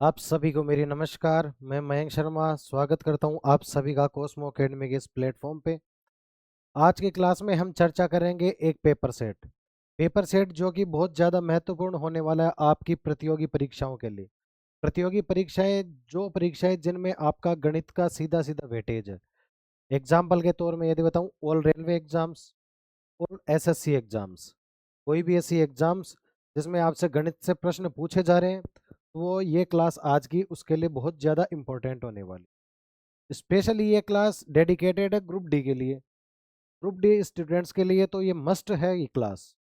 आप सभी को मेरी नमस्कार। मैं मयंक शर्मा स्वागत करता हूं आप सभी का कोस्मो अकेडमी के इस प्लेटफॉर्म पे। आज की क्लास में हम चर्चा करेंगे एक पेपर सेट जो कि बहुत ज़्यादा महत्वपूर्ण होने वाला है आपकी प्रतियोगी परीक्षाओं के लिए। प्रतियोगी परीक्षाएं, जो परीक्षाएं जिनमें आपका गणित का सीधा सीधा वेटेज है। एग्जाम्पल के तौर में यदि बताऊं, all railway exams, all SSC exams, कोई भी ऐसी एग्जाम्स जिसमें आपसे गणित से प्रश्न पूछे जा रहे हैं, तो वो ये क्लास आज की उसके लिए बहुत ज़्यादा इंपॉर्टेंट होने वाली। स्पेशली ये क्लास डेडिकेटेड है ग्रुप डी के लिए, ग्रुप डी स्टूडेंट्स के लिए तो ये मस्ट है ये क्लास।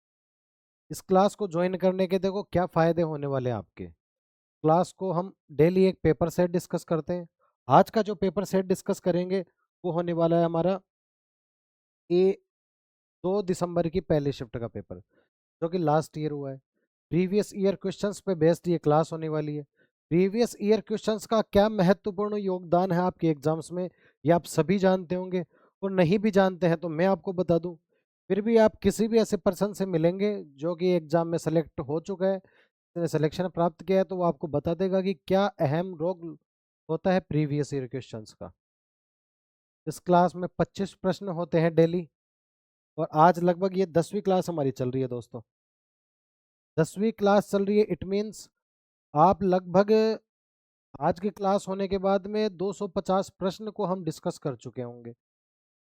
इस क्लास को ज्वाइन करने के देखो क्या फ़ायदे होने वाले हैं आपके। क्लास को हम डेली एक पेपर सेट डिस्कस करते हैं। आज का जो पेपर सेट डिस्कस करेंगे वो होने वाला है हमारा ए 2 दिसंबर की पहली शिफ्ट का पेपर, जो कि लास्ट ईयर हुआ है। प्रीवियस ईयर क्वेश्चंस पे बेस्ड ये क्लास होने वाली है। प्रीवियस ईयर क्वेश्चंस का क्या महत्वपूर्ण योगदान है आपके एग्जाम्स में, ये आप सभी जानते होंगे, और नहीं भी जानते हैं तो मैं आपको बता दूं। फिर भी आप किसी भी ऐसे पर्सन से मिलेंगे जो कि एग्जाम में सेलेक्ट हो चुका है, सिलेक्शन प्राप्त किया है, तो वो आपको बता देगा कि क्या अहम रोल होता है प्रीवियस ईयर क्वेश्चंस का। इस क्लास में 25 प्रश्न होते हैं डेली, और आज लगभग ये 10वीं क्लास हमारी चल रही है दोस्तों। 10वीं क्लास चल रही है, इट मीन्स आप लगभग आज की क्लास होने के बाद में 250 प्रश्न को हम डिस्कस कर चुके होंगे।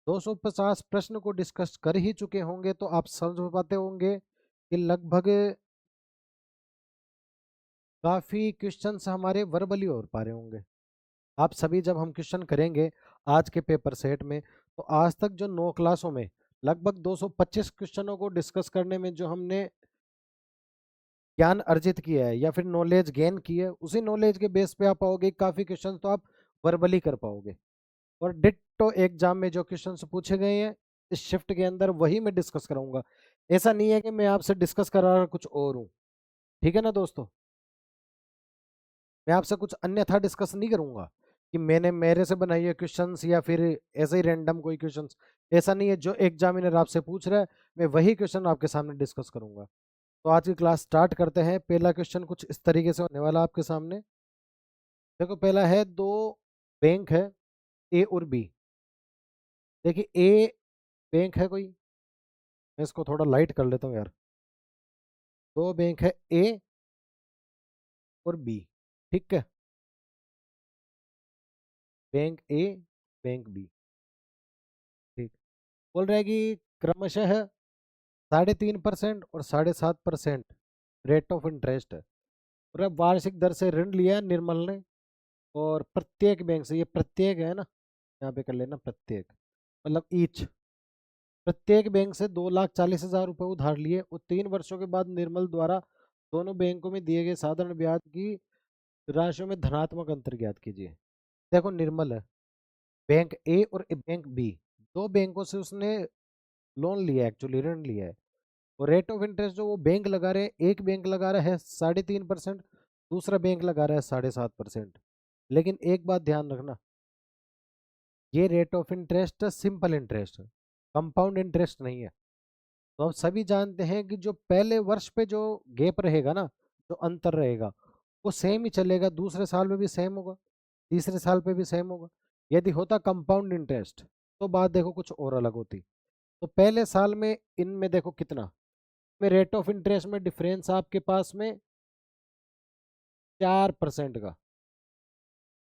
250 प्रश्न को डिस्कस कर ही चुके होंगे तो आप समझ पाते होंगे कि लगभग काफ़ी क्वेश्चंस हमारे वर्बली हो पा रहे होंगे। आप सभी जब हम क्वेश्चन करेंगे आज के पेपर सेट में, तो आज तक जो 9 क्लासों में लगभग 225 क्वेश्चनों को डिस्कस करने में जो हमने ज्ञान अर्जित किया है या फिर नॉलेज गेन की है, उसी नॉलेज के बेस पे आप पाओगे काफ़ी क्वेश्चन तो आप वर्बली कर पाओगे। और डिट्टो एग्जाम में जो क्वेश्चंस पूछे गए हैं इस शिफ्ट के अंदर वही मैं डिस्कस कराऊंगा। ऐसा नहीं है कि मैं आपसे डिस्कस करा रहा कुछ और हूँ। ठीक है ना दोस्तों, मैं आपसे कुछ अन्यथा डिस्कस नहीं करूंगा कि मैंने मेरे से बनाई है क्वेश्चंस या फिर ऐसे ही रैंडम कोई क्वेश्चंस। ऐसा नहीं है, जो एग्जामिनर आपसे पूछ रहा है मैं वही क्वेश्चन आपके सामने डिस्कस करूंगा। तो आज की क्लास स्टार्ट करते हैं। पहला क्वेश्चन कुछ इस तरीके से होने वाला आपके सामने। देखो, पहला है, दो बैंक है ए और बी। देखिए, ए बैंक है कोई, मैं इसको थोड़ा लाइट कर लेता हूँ यार। दो बैंक है ए और बी, ठीक है। बैंक ए, बैंक बी, ठीक। बोल रहा है कि क्रमशः 3.5% और 7.5% रेट ऑफ इंटरेस्ट है, और अब वार्षिक दर से ऋण लिया है निर्मल ने। और प्रत्येक बैंक से, ये प्रत्येक है ना, यहाँ पे कर लेना प्रत्येक, मतलब ईच। प्रत्येक बैंक से 2,40,000 रुपये उधार लिए, और 3 वर्षों के बाद निर्मल द्वारा दोनों बैंकों में दिए गए साधारण ब्याज की राशियों में धनात्मक अंतर ज्ञात कीजिए। देखो, निर्मल है, बैंक ए और बैंक बी, दो बैंकों से उसने लोन लिया है, एक्चुअली ऋण लिया है। और रेट ऑफ इंटरेस्ट जो वो बैंक लगा रहे हैं, एक बैंक लगा रहा है 3.5%, दूसरा बैंक लगा रहा है 7.5%। लेकिन एक बात ध्यान रखना, ये rate of interest simple interest है, कंपाउंड इंटरेस्ट नहीं है। तो आप सभी जानते हैं कि जो पहले वर्ष पे जो गैप रहेगा ना, जो अंतर रहेगा, वो सेम ही चलेगा, दूसरे साल में भी सेम होगा, तीसरे साल पे भी सेम होगा। यदि होता कंपाउंड इंटरेस्ट तो बात देखो कुछ और अलग होती। तो पहले साल में इनमें देखो कितना, में रेट ऑफ इंटरेस्ट में डिफरेंस आपके पास में 4% का,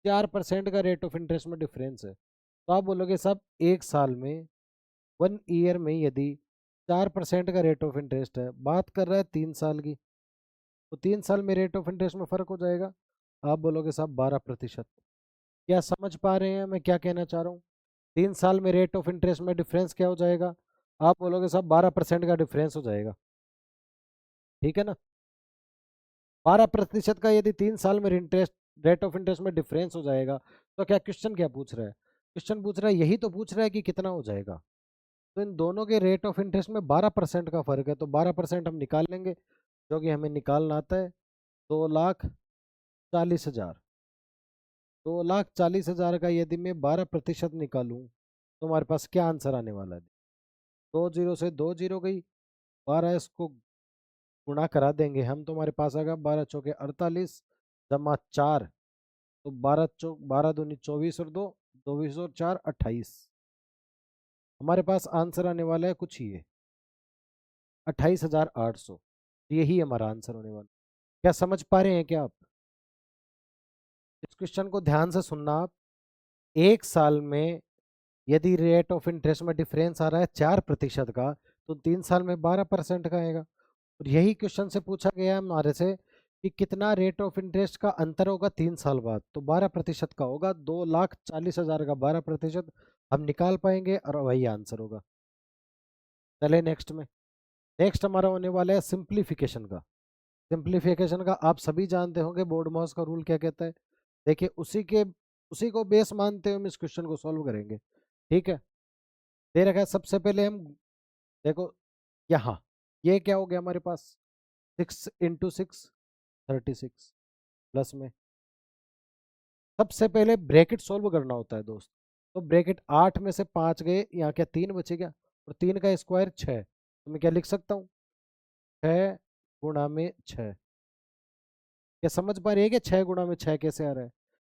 4% का रेट ऑफ इंटरेस्ट में डिफरेंस है। तो आप बोलोगे साहब, एक साल में, 1 ईयर में यदि 4% का रेट ऑफ इंटरेस्ट है, बात कर रहा है 3 साल की, तो 3 साल में रेट ऑफ इंटरेस्ट में फर्क हो जाएगा। आप बोलोगे साहब 12%। क्या समझ पा रहे हैं मैं क्या कहना चाह रहा हूँ? 3 साल में रेट ऑफ इंटरेस्ट में डिफरेंस क्या हो जाएगा? आप बोलोगे साहब 12% का डिफरेंस हो जाएगा, ठीक है ना। 12% का यदि 3 साल में इंटरेस्ट, रेट ऑफ इंटरेस्ट में डिफरेंस हो जाएगा, तो क्या क्वेश्चन क्या पूछ रहा है? क्वेश्चन पूछ रहा है, यही तो पूछ रहा है कि कितना हो जाएगा। तो इन दोनों के रेट ऑफ इंटरेस्ट में 12% का फर्क है, तो 12% हम निकाल लेंगे, जो कि हमें निकालना आता है 2,40,000। 2,40,000 का यदि मैं 12% निकालूं तो हमारे पास क्या आंसर आने वाला है? 2 जीरो से 2 जीरो गई, 12 इसको गुणा करा देंगे हम, तो हमारे पास आएगा 12 चौके 48, जमा 4, तो 12 दूनी 24 और 2, 24 और 4 28। हमारे पास आंसर आने वाला है कुछ ये 28,800। यही हमारा आंसर होने वाला। क्या समझ पा रहे हैं क्या आप? इस क्वेश्चन को ध्यान से सुनना आप। एक साल में यदि रेट ऑफ इंटरेस्ट में डिफरेंस आ रहा है 4% का, तो 3 साल में 12% का आएगा। और यही क्वेश्चन से पूछा गया है हमारे से कि कितना रेट ऑफ इंटरेस्ट का अंतर होगा 3 साल बाद, तो 12% का होगा। 2,40,000 का 12% हम निकाल पाएंगे और वही आंसर होगा। चले नेक्स्ट में। नेक्स्ट हमारा होने वाला है सिंप्लीफिकेशन का। सिंप्लीफिकेशन का आप सभी जानते होंगे बोर्ड मॉस का रूल क्या कहता है। देखिए उसी को बेस मानते हुए हम इस क्वेश्चन को सॉल्व करेंगे। ठीक है, दे रखा है सबसे पहले हम देखो यहाँ ये क्या हो गया हमारे पास 6 × 6 36 प्लस में सबसे पहले ब्रैकेट सॉल्व करना होता है दोस्त। तो ब्रैकेट 8 में से 5 गए, यहाँ क्या 3 बचे क्या, और 3 का स्क्वायर 6, तो मैं क्या लिख सकता हूँ 6 × 6। क्या समझ पा रही है कि 6 × 6 कैसे आ रहा है?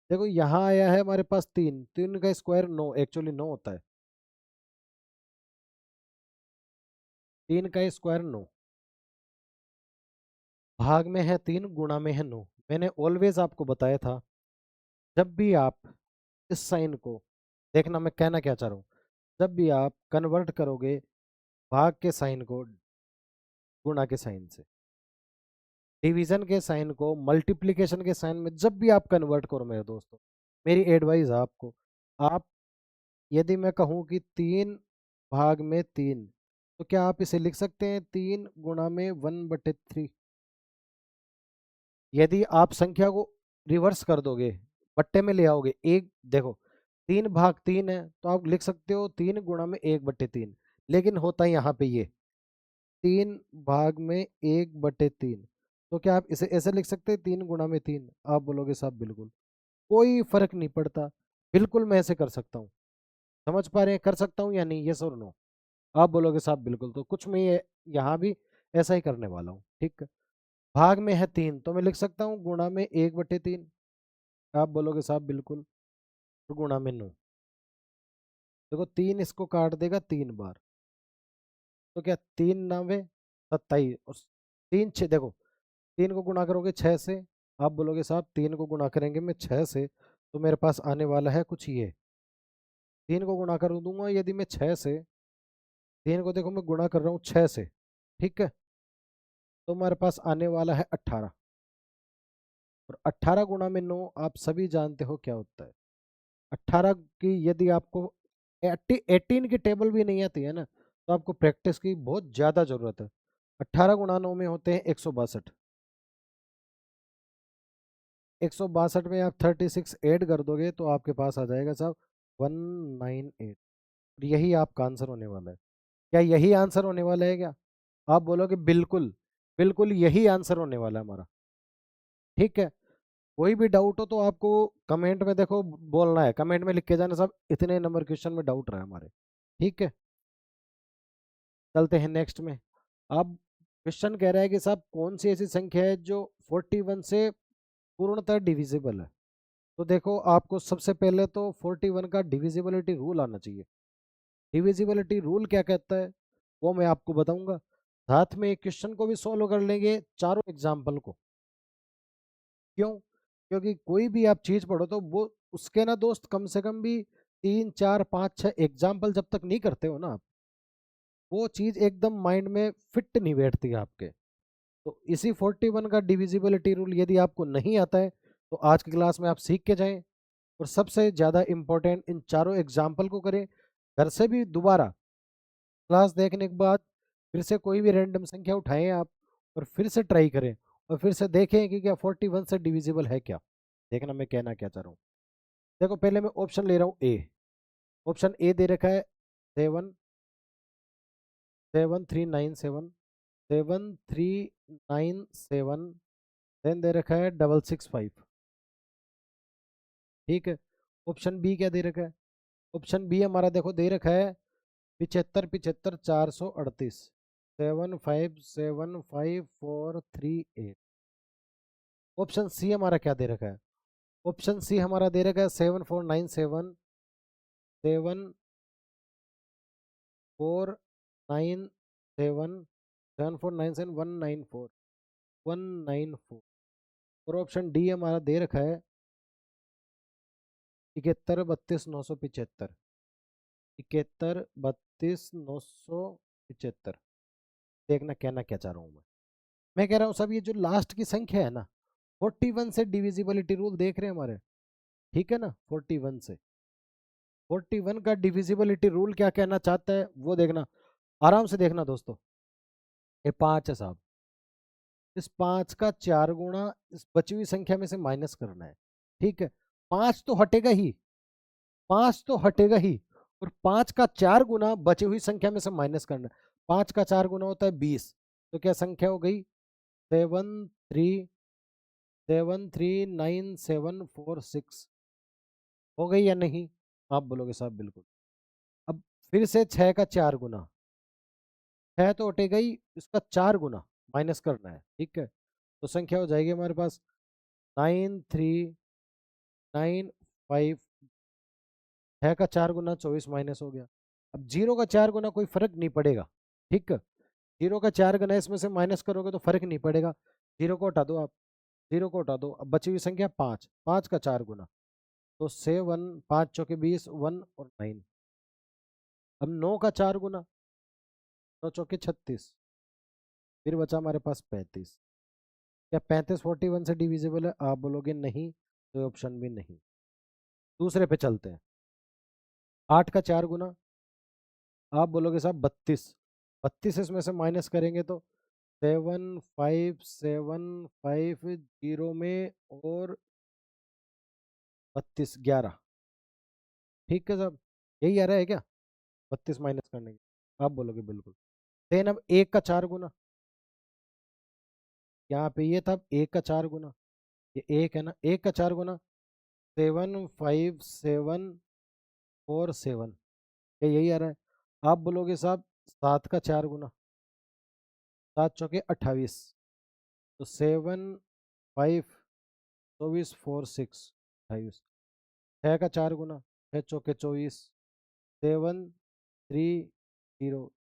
देखो यहाँ आया है हमारे पास 3, 3 का स्क्वायर 9, एक्चुअली 9 होता है। 3 का स्क्वायर 9, भाग में है 3, गुणा में है 9। मैंने ऑलवेज आपको बताया था जब भी आप इस साइन को देखना, मैं कहना क्या चाह रहा हूँ, जब भी आप कन्वर्ट करोगे भाग के साइन को गुणा के साइन से, डिवीजन के साइन को मल्टीप्लिकेशन के साइन में जब भी आप कन्वर्ट करो मेरे दोस्तों, मेरी एडवाइस है आपको, आप यदि मैं कहूँ कि 3/3, तो क्या आप इसे लिख सकते हैं 3 × 1/3? यदि आप संख्या को रिवर्स कर दोगे, बट्टे में ले आओगे, एक देखो 3/3 है तो आप लिख सकते हो 3 × 1/3, लेकिन होता है यहाँ पे ये 3/1/3। तो क्या आप इसे ऐसे लिख सकते हैं 3 × 3? आप बोलोगे साहब बिल्कुल कोई फर्क नहीं पड़ता, बिल्कुल मैं ऐसे कर सकता हूँ। समझ पा रहे हैं कर सकता हूँ या नहीं, यस और नो? आप बोलोगे साहब बिल्कुल, तो कुछ मैं ये यहाँ भी ऐसा ही करने वाला हूँ। ठीक है, भाग में है 3 तो मैं लिख सकता हूँ गुणा में 1/3। आप बोलोगे साहब बिल्कुल, तो गुणा में 9। देखो 3 इसको काट देगा 3 बार, तो क्या 3×9 = 27, और 3×6 देखो 3 को गुणा करोगे 6 से, आप बोलोगे साहब 3 को गुणा करेंगे मैं 6 से, तो मेरे पास आने वाला है कुछ ये 3 को गुणा कर दूंगा यदि मैं 6 से, 3 को देखो मैं गुणा कर रहा हूँ 6 से, ठीक है, तो हमारे पास आने वाला है 18। और 18 × 9 आप सभी जानते हो क्या होता है। 18 की यदि आपको 18 की टेबल भी नहीं आती है ना, तो आपको प्रैक्टिस की बहुत ज़्यादा ज़रूरत है। 18 × 9 में होते हैं 162। 162 में आप 36 ऐड कर दोगे तो आपके पास आ जाएगा साहब 198। यही आपका आंसर होने वाला है। क्या यही आंसर होने वाला है क्या? आप बोलोगे बिल्कुल, बिल्कुल यही आंसर होने वाला है हमारा। ठीक है, कोई भी डाउट हो तो आपको कमेंट में देखो बोलना है, कमेंट में लिख के जाना साहब इतने नंबर क्वेश्चन में डाउट रहा है हमारे। ठीक है, चलते हैं नेक्स्ट में। अब क्वेश्चन कह रहा है कि साहब कौन सी ऐसी संख्या है जो 41 से पूर्णतः डिविजिबल है। तो देखो आपको सबसे पहले तो 41 का डिविजिबिलिटी रूल आना चाहिए। डिविजिबिलिटी रूल क्या कहता है वो मैं आपको बताऊंगा, साथ में क्वेश्चन को भी सॉल्व कर लेंगे चारों एग्जाम्पल को। क्यों? क्योंकि कोई भी आप चीज पढ़ो तो वो उसके ना दोस्त कम से कम भी 3 4 5 6 एग्जाम्पल जब तक नहीं करते हो ना आप, वो चीज एकदम माइंड में फिट नहीं बैठती है आपके। तो इसी 41 का डिविजिबिलिटी रूल यदि आपको नहीं आता है तो आज की क्लास में आप सीख के जाएं, और सबसे ज़्यादा इम्पोर्टेंट इन चारों एग्जाम्पल को करें। घर से भी दोबारा क्लास देखने के बाद फिर से कोई भी रैंडम संख्या उठाएं आप, और फिर से ट्राई करें, और फिर से देखें कि क्या 41 से डिविजिबल है क्या। देखना मैं कहना क्या चाह रहा हूँ। देखो पहले मैं ऑप्शन ले रहा हूँ ए। ऑप्शन ए दे रखा है 7 7 3 9 7, 7 3 9 7, देन दे रखा है 665। ठीक है, ऑप्शन बी क्या दे रखा है? ऑप्शन बी हमारा देखो दे रखा है 75 75 438, 7 5 7 5 4 3 8। ऑप्शन सी हमारा क्या दे रखा है? ऑप्शन सी हमारा दे रखा है 7497 और ऑप्शन डी हमारा दे रखा है 71 32 975। 71 32 975। देखना कहना क्या चाह रहा हूँ मैं कह रहा हूँ सब ये जो लास्ट की संख्या है ना 41 से डिविजिबिलिटी रूल देख रहे हैं हमारे, ठीक है ना। 41 का डिविजिबिलिटी रूल क्या कहना चाहता है वो देखना, आराम से देखना दोस्तों। ये 5 है साहब, इस 5 का 4 गुना इस बची हुई संख्या में से माइनस करना है, ठीक है। 5 तो हटेगा ही, 5 तो हटेगा ही, और 5 का 4 गुना बची हुई संख्या में से माइनस करना है। 5 का 4 गुना होता है 20, तो क्या संख्या हो गई 73974746। हो गई या नहीं? आप बोलोगे साहब बिल्कुल। अब फिर से 6 का 4 गुना, 6 तो हटेगा ही, इसका 4 गुना माइनस करना है, ठीक है। तो संख्या हो जाएगी हमारे पास 9395। 6 का 4 गुना 24 माइनस हो गया। अब 0 का 4 गुना कोई फर्क नहीं पड़ेगा, ठीक है। 0 का 4 गुना इसमें से माइनस करोगे तो फर्क नहीं पड़ेगा, 0 को हटा दो आप, 0 को हटा दो। अब बची हुई संख्या 5, 5 का 4 गुना तो 7, 5 चौके 20, 1 और 9। अब 9 का 4 गुना, 9 चौके 36, फिर बचा हमारे पास 35। क्या 35 41 से डिविजिबल है? आप बोलोगे नहीं, तो ऑप्शन भी नहीं। दूसरे पे चलते हैं। 8 का 4 गुना, आप बोलोगे साहब 32। 32 इसमें से माइनस करेंगे तो 75750 में और 32 11, ठीक है साहब। यही आ रहा है क्या 32 माइनस करने की? आप बोलोगे बिल्कुल। देन अब 1 का 4 गुना, यहाँ पे ये था 1 का 4 गुना, ये 1 है ना, 1 का 4 गुना 75747, ये यही आ रहा है। आप बोलोगे साहब 7 का 4 गुना, 7 चौके 28, तो 752446 6 का 4 गुना, 6 चौके 24, 730,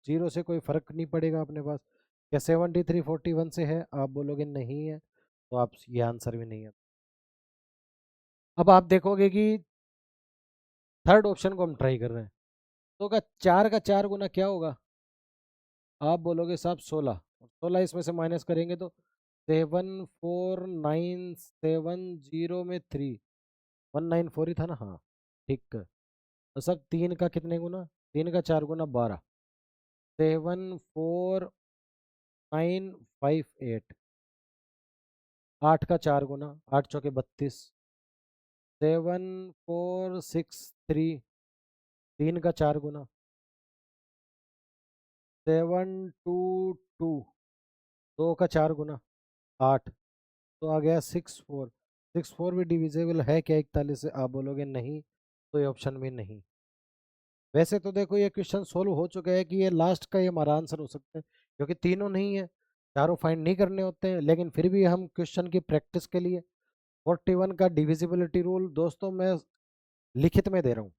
जीरो से कोई फर्क नहीं पड़ेगा अपने पास। क्या 7341 से है? आप बोलोगे नहीं है, तो आप ये आंसर भी नहीं है। अब आप देखोगे कि थर्ड ऑप्शन को हम ट्राई कर रहे हैं, तो क्या 4 का 4 गुना क्या होगा? आप बोलोगे साहब 16, 16 इसमें से माइनस करेंगे तो 74970 में 3, 194 ही था ना, हाँ ठीक है। तो सब 3 का कितने गुना, 3 का 4 गुना 12, 74958। 8 का 4 गुना, 8 चौके 32, 7463। 3 का 4 गुना 722। 2 का 4 गुना 8, तो आ गया 64। 64 भी डिविजिबल है क्या 41 से? आप बोलोगे नहीं, तो ये ऑप्शन भी नहीं। वैसे तो देखो ये क्वेश्चन सोल्व हो चुका है कि ये लास्ट का ये हमारा आंसर हो सकता है, क्योंकि तीनों नहीं है, चारों फाइंड नहीं करने होते हैं। लेकिन फिर भी हम क्वेश्चन की प्रैक्टिस के लिए 41 का डिविजिबिलिटी रूल दोस्तों मैं लिखित में दे रहा हूँ,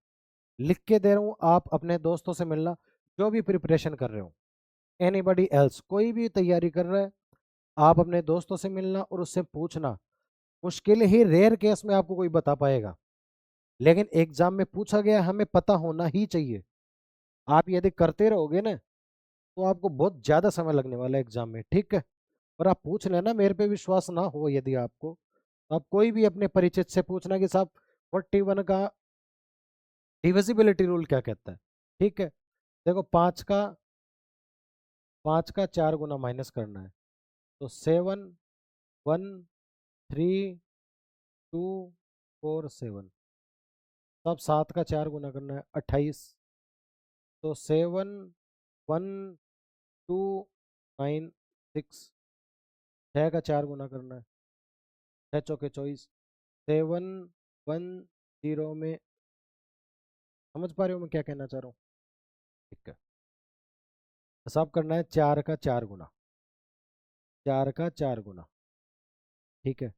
लिख के दे रहा हूँ। आप अपने दोस्तों से मिलना, जो भी प्रिपरेशन कर रहे हो, एनीबडी एल्स कोई भी तैयारी कर रहा है, आप अपने दोस्तों से मिलना और उससे पूछना। मुश्किल ही रेयर केस में आपको कोई बता पाएगा, लेकिन एग्जाम में पूछा गया हमें पता होना ही चाहिए। आप यदि करते रहोगे ना तो आपको बहुत ज्यादा समय लगने वाला है एग्जाम में, ठीक है। और आप पूछ लेना, मेरे पे विश्वास ना हो यदि आपको, तो आप कोई भी अपने परिचित से पूछना कि साहब 41 का डिविजिबिलिटी रूल क्या कहता है, ठीक है। देखो 5 का 4 गुना माइनस करना है, तो 713247। तब 7 का 4 गुना करना है 28, तो 71296। 6 का 4 गुना करना है, 6 चौके 24, 710 में। समझ पा रहे हो मैं क्या कहना चाह रहा हूँ? ठीक है। हिसाब करना है 4 का 4 गुना, 4 का 4 गुना, ठीक है।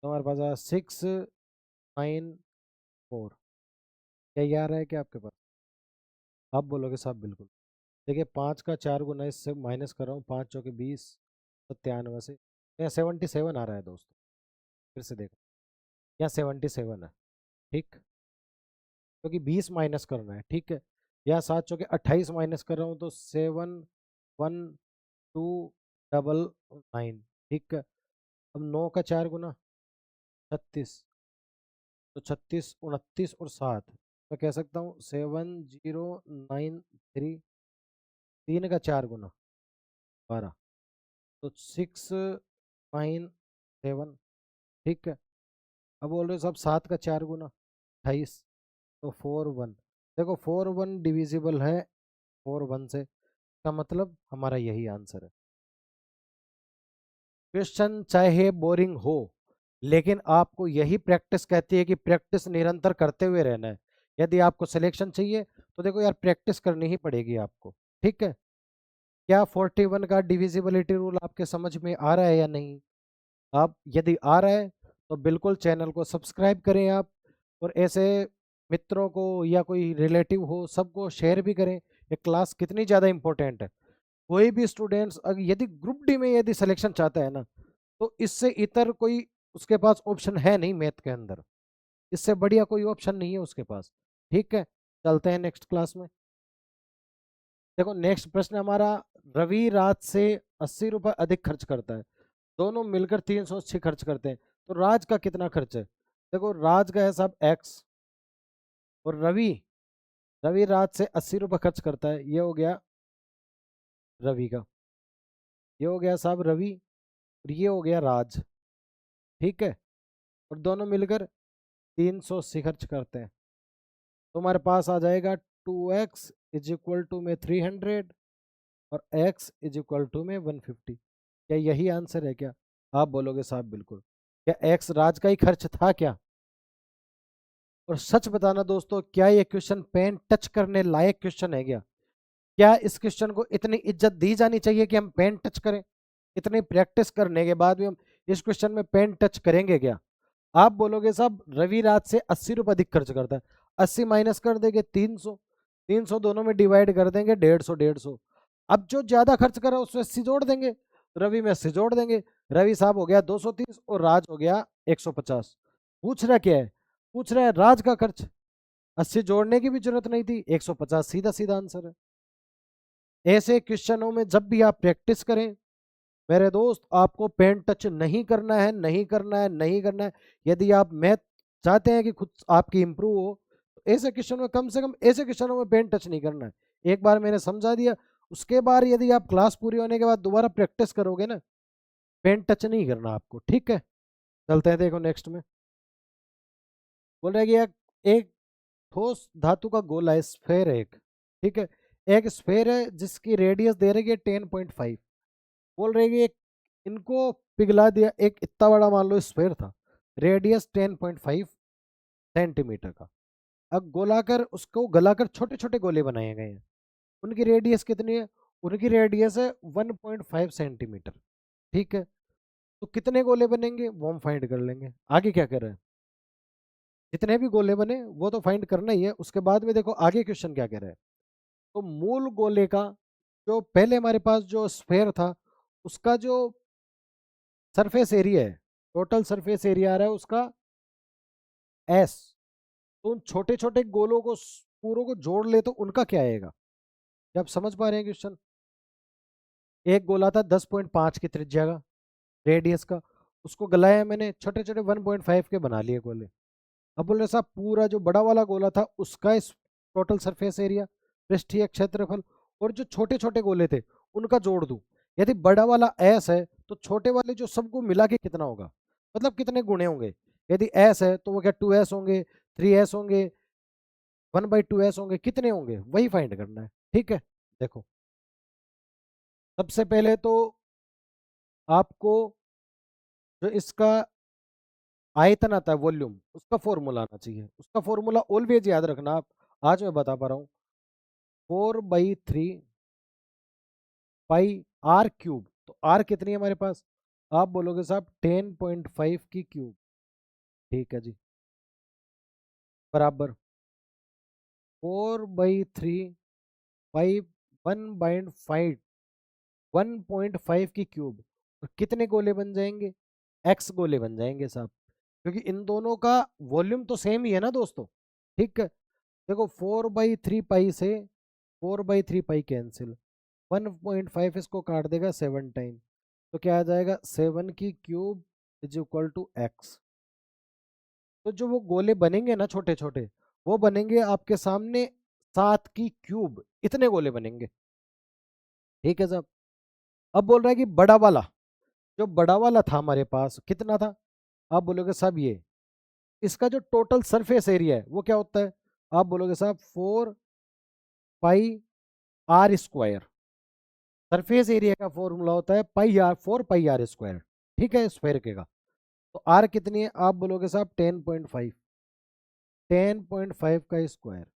तो हमारे पास आया 694। क्या ये आ रहा है क्या आपके पास? आप बोलोगे साहब बिल्कुल। देखिए 5 का 4 गुना, इससे माइनस कर रहा हूँ, 5 चौके 20, 97 से यहाँ 77 आ रहा है दोस्तों। फिर से देखो, यहाँ 77 है, ठीक, क्योंकि 20 माइनस करना है, ठीक है। यहाँ 7 चौके 28 माइनस कर रहा हूँ तो 71299, ठीक है। अब 9 का 4 गुना 36, तो 36 29 और 7, मैं कह सकता हूँ 7093। 3 का 4 गुना 12, तो 697, ठीक है। अब बोल रहे हो साहब 7 का 4 गुना 28, तो 41। देखो 41 डिविजिबल है 41 से, का मतलब हमारा यही आंसर है। क्वेश्चन चाहे बोरिंग हो, लेकिन आपको यही प्रैक्टिस कहती है कि प्रैक्टिस निरंतर करते हुए रहना है। यदि आपको सिलेक्शन चाहिए तो देखो यार, प्रैक्टिस करनी ही पड़ेगी आपको, ठीक है। क्या 41 का डिविजिबिलिटी रूल आपके समझ में आ रहा है या नहीं? आप यदि आ रहा है तो बिल्कुल चैनल को सब्सक्राइब करें आप, और ऐसे मित्रों को या कोई रिलेटिव हो सबको शेयर भी करें। ये क्लास कितनी ज़्यादा इंपॉर्टेंट है। कोई भी स्टूडेंट्स अगर यदि ग्रुप डी में यदि सिलेक्शन चाहता है ना, तो इससे इतर कोई उसके पास ऑप्शन है नहीं मैथ के अंदर, इससे बढ़िया कोई ऑप्शन नहीं है उसके पास, ठीक है। चलते हैं नेक्स्ट क्लास में। देखो नेक्स्ट प्रश्न हमारा, रवि राज से 80 रुपये अधिक खर्च करता है, दोनों मिलकर 380 खर्च करते हैं, तो राज का कितना खर्च है? देखो राज का है साहब एक्स, और रवि, रवि राज से 80 रुपये खर्च करता है, ये हो गया रवि का, ये हो गया साहब रवि, और ये हो गया राज, ठीक है। और दोनों मिलकर 380 खर्च करते हैं, तो हमारे पास आ जाएगा 2x इज इक्वल टू में 300 और x इज इक्वल टू में 150। क्या यही आंसर है क्या? आप बोलोगे साहब बिल्कुल। क्या x राज का ही खर्च था क्या? और सच बताना दोस्तों, क्या ये क्वेश्चन पेन टच करने लायक क्वेश्चन है क्या? क्या इस क्वेश्चन को इतनी इज्जत दी जानी चाहिए कि हम पेन टच करें? इतनी प्रैक्टिस करने के बाद भी हम इस क्वेश्चन में पेन टच करेंगे क्या? आप बोलोगे साहब रवि रात से 80 रुपये अधिक खर्च करता है, 80 माइनस कर देंगे 300, 300 दोनों में डिवाइड कर देंगे 150 150। अब जो ज्यादा खर्च करा उसमें 80 जोड़ देंगे, रवि में 80 जोड़ देंगे। रवि साहब हो गया 230 और राज हो गया 150। पूछ रहा क्या है? पूछ रहा है राज का खर्च, 80 जोड़ने की भी जरूरत नहीं थी, 150 सीधा सीधा आंसर है। ऐसे क्वेश्चनों में जब भी आप प्रैक्टिस करें मेरे दोस्त, आपको पेन टच नहीं करना है, नहीं करना है, नहीं करना है। यदि आप मैथ चाहते हैं कि खुद आपकी इंप्रूव हो, तो ऐसे क्वेश्चन में कम से कम ऐसे क्वेश्चनों में पेन टच नहीं करना है। एक बार मैंने समझा दिया, उसके बाद यदि आप क्लास पूरी होने के बाद दोबारा प्रैक्टिस करोगे ना, पेन टच नहीं करना आपको, ठीक है। चलते हैं देखो नेक्स्ट में। बोल रहे कि एक ठोस धातु का गोला है, स्फेयर है एक, ठीक है। एक स्फेयर है जिसकी रेडियस दे रही है 10.5। बोल रहे कि एक इनको पिघला दिया, एक इतना बड़ा मान लो स्फेयर था, रेडियस 10.5 सेंटीमीटर का। अब गोलाकर उसको गलाकर छोटे छोटे गोले बनाए गए हैं, उनकी रेडियस कितनी है? उनकी रेडियस है 1.5 सेंटीमीटर, ठीक है। तो कितने गोले बनेंगे वो हम फाइंड कर लेंगे। आगे क्या कर रहे हैं, जितने भी गोले बने वो तो फाइंड करना ही है, उसके बाद में देखो आगे क्वेश्चन क्या कह रहा है। तो मूल गोले का जो पहले हमारे पास जो स्फेयर था, उसका जो सरफेस एरिया है, टोटल सरफेस एरिया आ रहा है उसका एस, तो उन छोटे छोटे गोलों को पूरों को जोड़ ले तो उनका क्या आएगा? क्या आप समझ पा रहे हैं क्वेश्चन? एक गोला था 10.5 की त्रिज्या का, रेडियस का, उसको गलाया मैंने, छोटे छोटे 1.5 के बना लिए गोले। अब बोल रहे साहब पूरा जो बड़ा वाला गोला था उसका इस टोटल सरफेस एरिया, पृष्ठीय क्षेत्रफल, और जो छोटे छोटे गोले थे उनका जोड़ दूं। यदि बड़ा वाला एस है तो छोटे वाले जो सबको मिला के कितना होगा, मतलब कितने गुणे होंगे? यदि एस है तो वो क्या 2s होंगे, 3s होंगे, 1/2s होंगे, कितने होंगे वही फाइंड करना है, ठीक है। देखो सबसे पहले तो आपको जो इसका आयतन आता है वॉल्यूम, उसका फॉर्मूला आना चाहिए। उसका फॉर्मूला ऑलवेज याद रखना आप, आज मैं बता पा रहा हूँ, 4/3 पाई r क्यूब। तो r कितनी है हमारे पास? आप बोलोगे साहब 10.5 की क्यूब, ठीक है जी, बराबर 4/3 बाई 1.5 की क्यूब। और कितने गोले बन जाएंगे? एक्स गोले बन जाएंगे साहब, क्योंकि इन दोनों का वॉल्यूम तो सेम ही है ना दोस्तों। ठीक है, देखो 4/3 से 4/3 कैंसिल, 1.5 इसको काट देगा 7 टाइम, तो क्या आ जाएगा 7 की cube is equal to x. तो जो वो गोले बनेंगे ना छोटे छोटे, वो बनेंगे आपके सामने 7 की क्यूब, इतने गोले बनेंगे। ठीक है साहब, अब बोल रहा है कि बड़ा वाला, जो बड़ा वाला था हमारे पास कितना था? आप बोलोगे साहब ये, इसका जो टोटल सरफेस एरिया है वो क्या होता है? आप बोलोगे साहब 4 पाई r स्क्वायर। सरफेस एरिया का फॉर्मूला होता है पाई आर, 4 पाई r स्क्वायर। ठीक है, स्क्वायर के का। तो आर कितनी है? आप बोलोगे साहब 10.5, 10.5 का स्क्वायर।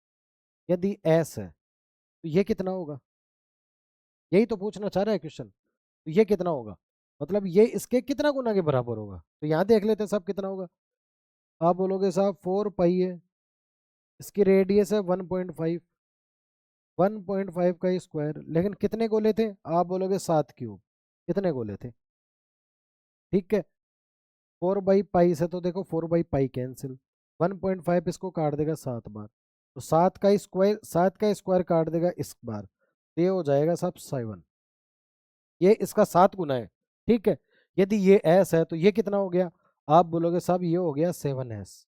यदि एस है तो ये कितना होगा? यही तो पूछना चाह रहा है क्वेश्चन। तो ये कितना होगा? मतलब ये इसके कितना गुना के बराबर होगा? तो यहाँ देख लेते हैं साहब कितना होगा। आप बोलोगे साहब 4 पाई है, इसकी रेडियस है 1.5, 1.5 का स्क्वायर, लेकिन कितने गोले थे? आप बोलोगे 7 क्यूब। कितने गोले थे? ठीक है, 4/पाई से तो देखो 4/पाई कैंसिल, 1.5 इसको काट देगा 7 बार, तो 7 का स्क्वायर काट देगा इस बार, तो ये हो जाएगा साहब 7। ये इसका 7 गुना है। ठीक है, यदि ये एस है तो ये कितना हो गया? आप बोलोगे साहब ये हो गया 7s।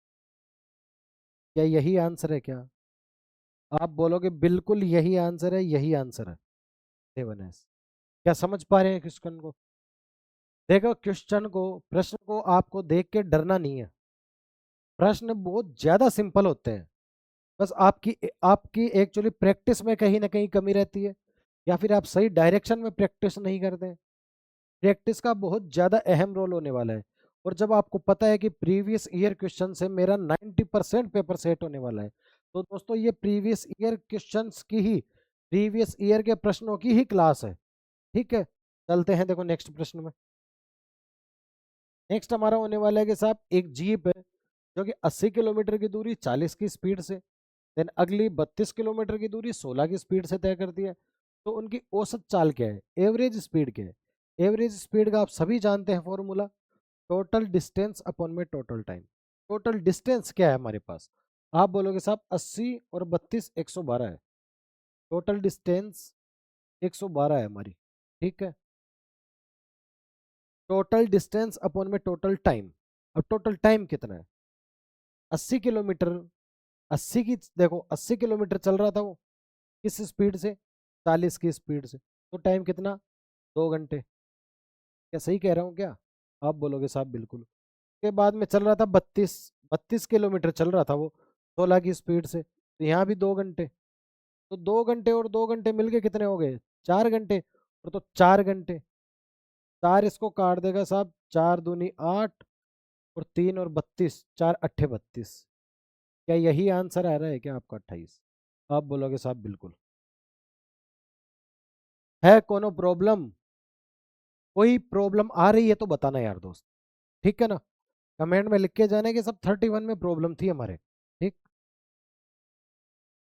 क्या यही आंसर है क्या? आप बोलोगे बिल्कुल यही आंसर है, यही आंसर है 7s। क्या समझ पा रहे हैं क्वेश्चन को? देखो क्वेश्चन को, प्रश्न को आपको देख के डरना नहीं है। प्रश्न बहुत ज्यादा सिंपल होते हैं, बस आपकी आपकी एक्चुअली प्रैक्टिस में कहीं ना कहीं कमी रहती है, या फिर आप सही डायरेक्शन में प्रैक्टिस नहीं करते हैं। प्रैक्टिस का बहुत ज्यादा अहम रोल होने वाला है। और जब आपको पता है कि प्रीवियस ईयर क्वेश्चन से मेरा 90% पेपर सेट होने वाला है, तो दोस्तों ये प्रीवियस ईयर क्वेश्चंस की ही, प्रीवियस ईयर के प्रश्नों की ही क्लास है। ठीक है, चलते हैं देखो नेक्स्ट प्रश्न में। नेक्स्ट हमारा होने वाला है कि साहब एक जीप है जो कि 80 किलोमीटर की दूरी 40 की स्पीड से, देन अगली 32 किलोमीटर की दूरी 16 की स्पीड से तय करती है। तो उनकी औसत चाल क्या है? एवरेज स्पीड क्या है? एवरेज स्पीड का आप सभी जानते हैं फॉर्मूला, टोटल डिस्टेंस अपॉन में टोटल टाइम। टोटल डिस्टेंस क्या है हमारे पास? आप बोलोगे साहब 80 और 32 112 है। टोटल डिस्टेंस 112 है हमारी। ठीक है, टोटल डिस्टेंस अपॉन में टोटल टाइम। अब टोटल टाइम कितना है? 80 किलोमीटर, 80 की देखो 80 किलोमीटर चल रहा था वो, किस स्पीड से? 40 की स्पीड से। तो टाइम कितना? 2 घंटे। क्या सही कह रहा हूँ क्या? आप बोलोगे साहब बिल्कुल। के बाद में चल रहा था 32 किलोमीटर चल रहा था वो 16 की स्पीड से, तो यहाँ भी 2 घंटे। तो 2 घंटे और 2 घंटे मिलके कितने हो गए? 4 घंटे। और तो 4 घंटे, 4 इसको काट देगा साहब, 4 दूनी 8, और 3 और 32, 4 अट्ठे 32। क्या यही आंसर आ रहा है क्या आपका 28? आप बोलोगे साहब बिल्कुल। है कोनो प्रॉब्लम? कोई प्रॉब्लम आ रही है तो बताना यार दोस्त। ठीक है ना, कमेंट में लिख के जाने कि सब 31 में प्रॉब्लम थी हमारे। ठीक,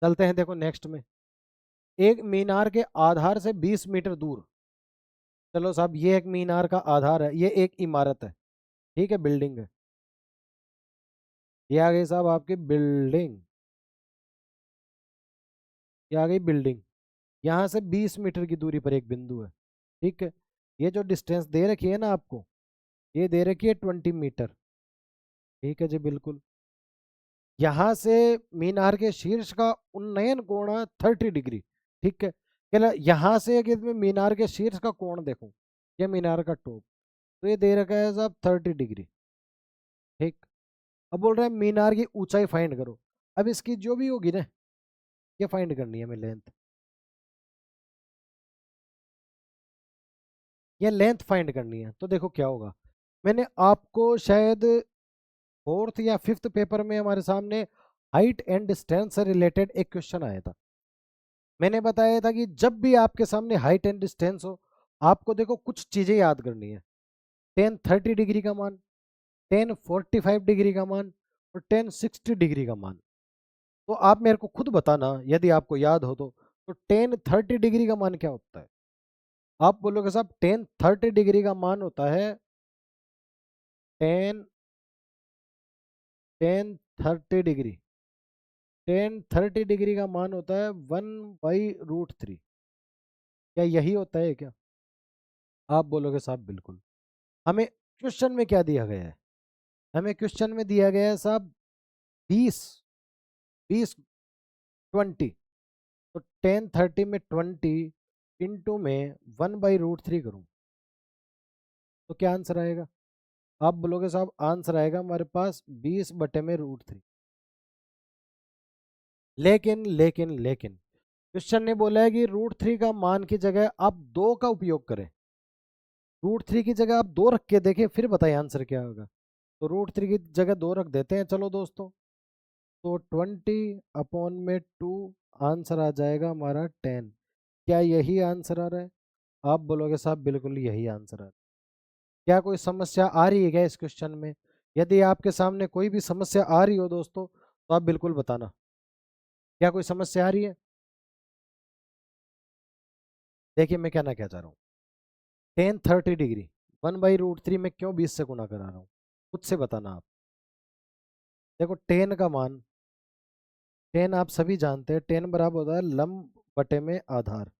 चलते हैं देखो नेक्स्ट में। एक मीनार के आधार से 20 मीटर दूर, चलो साहब ये एक मीनार का आधार है, ये एक इमारत है। ठीक है, बिल्डिंग है। ये आ गई साहब आपकी बिल्डिंग, ये आ गई बिल्डिंग। यहाँ से 20 मीटर की दूरी पर एक बिंदु है। ठीक है, ये जो डिस्टेंस दे रखी है ना आपको, ये दे रखी है 20 मीटर। ठीक है जी बिल्कुल। यहाँ से मीनार के शीर्ष का उन्नयन कोण है 30 डिग्री। ठीक है, कहला यहाँ से अगर मैं मीनार के शीर्ष का कोण देखूं, ये मीनार का टॉप, तो ये दे रखा है साहब 30 डिग्री। ठीक, अब बोल रहे हैं मीनार की ऊंचाई फाइंड करो। अब इसकी जो भी होगी ना, ये फाइंड करनी है हमें लेंथ, ये लेंथ फाइंड करनी है। तो देखो क्या होगा, मैंने आपको शायद फोर्थ या फिफ्थ पेपर में हमारे सामने हाइट एंड डिस्टेंस से रिलेटेड एक क्वेश्चन आया था। मैंने बताया था कि जब भी आपके सामने हाइट एंड डिस्टेंस हो, आपको देखो कुछ चीजें याद करनी है। टेन 30 डिग्री का मान, टेन 45 डिग्री का मान और टेन 60 डिग्री का मान। तो आप मेरे को खुद बताना यदि आपको याद हो तो टेन 30 डिग्री का मान क्या होता है? आप बोलोगे साहब टेन 30 डिग्री का मान होता है ten ten 30 degree ten 30 degree का मान होता है 1/√3। क्या यही होता है क्या? आप बोलोगे साहब बिल्कुल। हमें क्वेश्चन में क्या दिया गया है? हमें क्वेश्चन में दिया गया है साहब 20 20 20। तो टेन 30 में 20 इंटू में 1/√3 करूं तो क्या आंसर आएगा? आप बोलोगे साहब आंसर आएगा हमारे पास 20/√3। लेकिन क्वेश्चन ने बोला है कि √3 का मान की जगह आप 2 का उपयोग करें। √3 की जगह आप 2 रख के देखें, फिर बताइए आंसर क्या होगा। तो √3 की जगह 2 रख देते हैं चलो दोस्तों। तो 20/2 आंसर आ जाएगा हमारा 10। क्या यही आंसर आ रहा है? आप बोलोगे साहब बिल्कुल यही आंसर आ रहा है। क्या कोई समस्या आ रही है क्या इस क्वेश्चन में? यदि आपके सामने कोई भी समस्या आ रही हो दोस्तों तो आप बिल्कुल बताना। क्या कोई समस्या आ रही है? देखिए मैं कहना क्या चाह रहा हूँ। टेन 30 डिग्री 1/√3 में क्यों 20 से गुना करा रहा हूँ, खुद से बताना आप। देखो टेन का मान, टेन आप सभी जानते हैं, टेन बराबर होता है लंब बटे में आधार।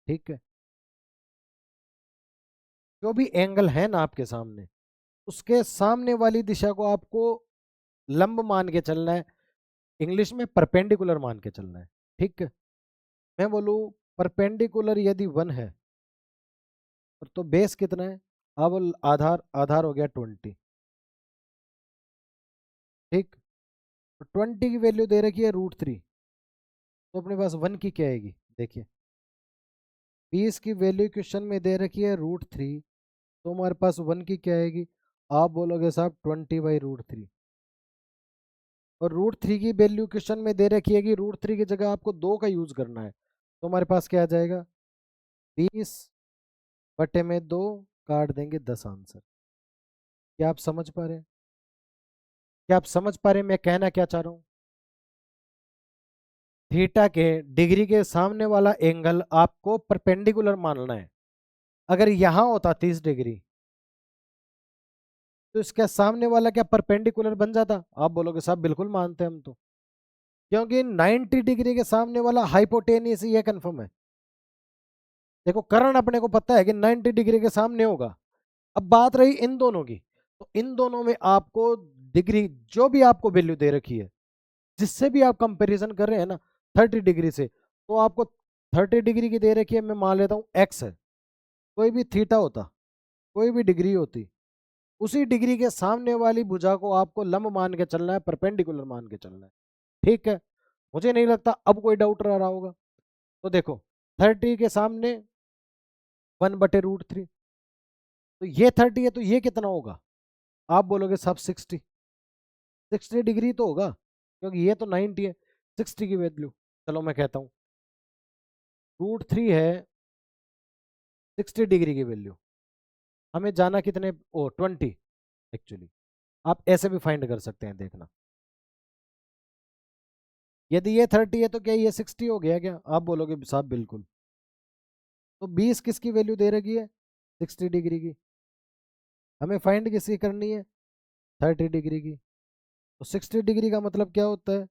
ठीक है। जो भी एंगल है ना आपके सामने, उसके सामने वाली दिशा को आपको लंब मान के चलना है। इंग्लिश में परपेंडिकुलर मान के चलना है। ठीक है। मैं बोलूँ परपेंडिकुलर यदि 1 है तो बेस कितना है? अब आधार आधार हो गया 20। ठीक। तो 20 की वैल्यू दे रखी है √3, तो अपने पास 1 की क्या आएगी? देखिए 20 की वैल्यू क्वेश्चन में दे रखी है √3, तो हमारे पास 1 की क्या आएगी? आप बोलोगे साहब 20/√3। और √3 की वैल्यू क्वेश्चन में दे रखी है कि √3 की जगह आपको 2 का यूज करना है, तो हमारे पास क्या आ जाएगा? 20/2 काट देंगे 10 आंसर। क्या आप समझ पा रहे हैं? क्या आप समझ पा रहे हैं मैं कहना क्या चाह रहा हूँ? थीटा के डिग्री के सामने वाला एंगल आपको परपेंडिकुलर मानना है। अगर यहां होता 30 डिग्री तो इसके सामने वाला क्या परपेंडिकुलर बन जाता? आप बोलोगे साहब बिल्कुल मानते हैं हम तो, क्योंकि 90 डिग्री के सामने वाला हाइपोटेनियस, ये कंफर्म है। देखो कर्ण अपने को पता है कि 90 डिग्री के सामने होगा। अब बात रही इन दोनों की, तो इन दोनों में आपको डिग्री जो भी आपको वैल्यू दे रखी है, जिससे भी आप कंपैरिजन कर रहे हैं ना 30 डिग्री से, तो आपको 30 डिग्री की दे रखी है, मैं मान लेता हूँ एक्स है। कोई भी थीटा होता, कोई भी डिग्री होती, उसी डिग्री के सामने वाली भुजा को आपको लंब मान के चलना है, परपेंडिकुलर मान के चलना है। ठीक है। मुझे नहीं लगता अब कोई डाउट रह रहा होगा। तो देखो 30 के सामने 1/√3, तो ये 30 है तो ये कितना होगा? आप बोलोगे सब 60 डिग्री तो होगा, क्योंकि ये तो 90 है। 60 की वैल्यू, चलो मैं कहता हूँ √3 है 60 डिग्री की वैल्यू। हमें जाना कितने, ओ 20 एक्चुअली। आप ऐसे भी फाइंड कर सकते हैं, देखना। यदि ये 30 है तो क्या ये 60 हो गया क्या? आप बोलोगे साहब बिल्कुल। तो 20 किसकी वैल्यू दे रखी है? 60 डिग्री की। हमें फाइंड किसकी करनी है? 30 डिग्री की। तो 60 डिग्री का मतलब क्या होता है?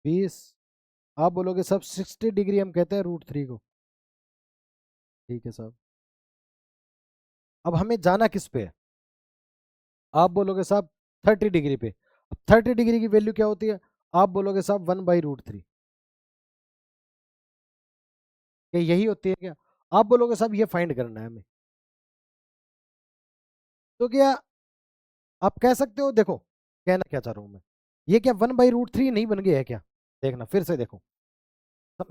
20। आप बोलोगे सब 60 डिग्री हम कहते हैं √3 को। ठीक है साहब। अब हमें जाना किस पे है? आप बोलोगे साहब 30 डिग्री पे। अब 30 डिग्री की वैल्यू क्या होती है? आप बोलोगे साहब 1/√3। क्या यही होती है क्या? आप बोलोगे साहब ये फाइंड करना है हमें। तो क्या आप कह सकते हो, देखो कहना क्या चाह रहा हूं मैं, ये क्या 1/√3 नहीं बन गया है क्या? देखना फिर से देखो।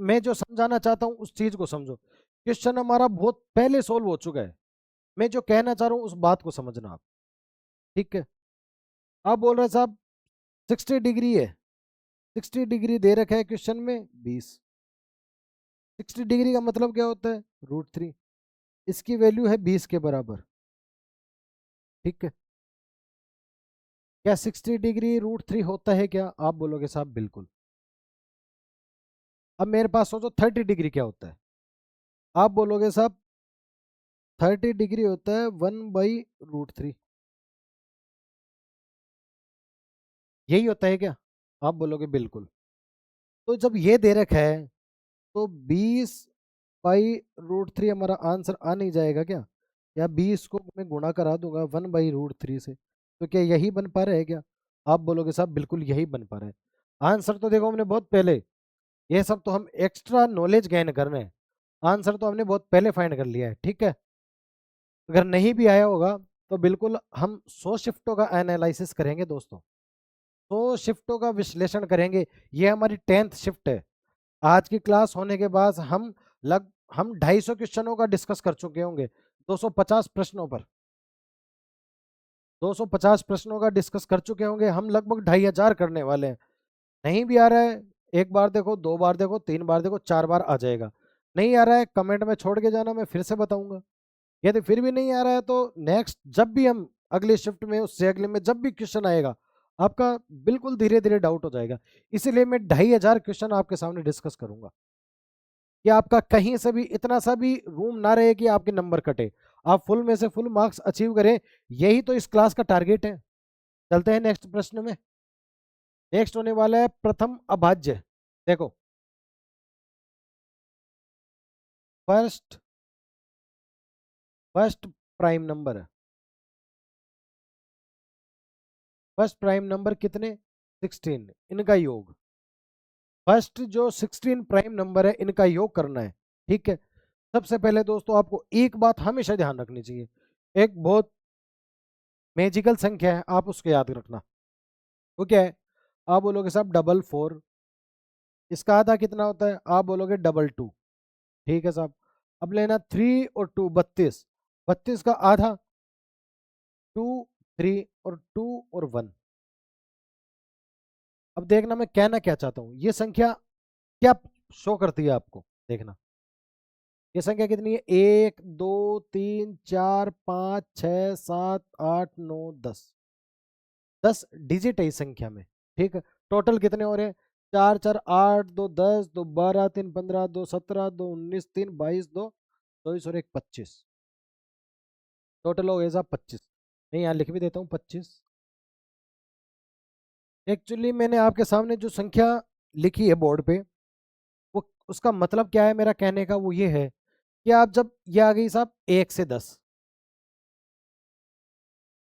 मैं जो समझाना चाहता हूँ उस चीज को समझो। क्वेश्चन हमारा बहुत पहले सोल्व हो चुका है। मैं जो कहना चाह रहा हूँ उस बात को समझना आप। ठीक है। आप बोल रहे हैं साहब 60 डिग्री है, 60 डिग्री दे रखा है क्वेश्चन में 20। 60 डिग्री का मतलब क्या होता है? √3। इसकी वैल्यू है 20 के बराबर। ठीक है। क्या 60 डिग्री √3 होता है क्या? आप बोलोगे साहब बिल्कुल। अब मेरे पास सोचो 30 डिग्री क्या होता है? आप बोलोगे साहब 30 डिग्री होता है 1/√3। यही होता है क्या? आप बोलोगे बिल्कुल। तो जब ये दे रखा है तो 20/√3 हमारा आंसर आ नहीं जाएगा क्या? या 20 को मैं गुणा करा दूंगा 1/√3 से, तो क्या यही बन पा रहा है क्या? आप बोलोगे साहब बिल्कुल यही बन पा रहा है। आंसर तो देखो हमने बहुत पहले, ये सब तो हम एक्स्ट्रा नॉलेज गेन कर रहे हैं, आंसर तो हमने बहुत पहले फाइंड कर लिया है, ठीक है। अगर नहीं भी आया होगा तो बिल्कुल हम 100 शिफ्टों का एनालिसिस करेंगे दोस्तों, 100 शिफ्टों का विश्लेषण करेंगे। ये हमारी 10th शिफ्ट है। आज की क्लास होने के बाद हम 250 क्वेश्चनों का डिस्कस कर चुके होंगे, 250 प्रश्नों पर, 250 प्रश्नों का डिस्कस कर चुके होंगे हम, लगभग 2500 करने वाले हैं। नहीं भी आ रहा है, एक बार देखो, दो बार देखो, तीन बार देखो, चार बार आ जाएगा। नहीं आ रहा है कमेंट में छोड़ के जाना, मैं फिर से बताऊंगा। यदि फिर भी नहीं आ रहा है तो नेक्स्ट जब भी हम अगले शिफ्ट में, उससे अगले में जब भी क्वेश्चन आएगा, आपका बिल्कुल धीरे धीरे डाउट हो जाएगा। इसीलिए मैं 2500 क्वेश्चन आपके सामने डिस्कस करूंगा कि आपका कहीं से भी इतना सा भी रूम ना रहे कि आपके नंबर कटे, आप फुल में से फुल मार्क्स अचीव करें। यही तो इस क्लास का टारगेट है। चलते हैं नेक्स्ट प्रश्न में। नेक्स्ट होने वाला है प्रथम अभाज्य। देखो, फर्स्ट फर्स्ट प्राइम नंबर है। फर्स्ट प्राइम नंबर कितने? 16, इनका योग। फर्स्ट जो 16 प्राइम नंबर है इनका योग करना है, ठीक है। सबसे पहले दोस्तों आपको एक बात हमेशा ध्यान रखनी चाहिए, एक बहुत मैजिकल संख्या है, आप उसको याद रखना। वो क्या है? आप बोलोगे साहब 44, इसका आधा कितना होता है? आप बोलोगे 22, ठीक है साहब। अब लेना 3 और 2, 32, 32 का आधा 2, 3 और 2 और 1। अब देखना मैं कहना क्या चाहता हूँ, ये संख्या क्या शो करती है आपको, देखना। ये संख्या कितनी है? 1 2 3 4 5 6 7 8 9 10, 10 डिजिट है इस संख्या में, ठीक है। टोटल कितने हो रहे हैं? 4 4 8 2 10 2 12 3 15 2 17 2 19 3 22 2 24 और एक 25, टोटल हो गए साहब 25। मैं यहाँ लिख भी देता हूँ 25। एक्चुअली मैंने आपके सामने जो संख्या लिखी है बोर्ड पे, वो उसका मतलब क्या है मेरा कहने का, वो ये है कि आप जब ये आ गई साहब 1 से 10,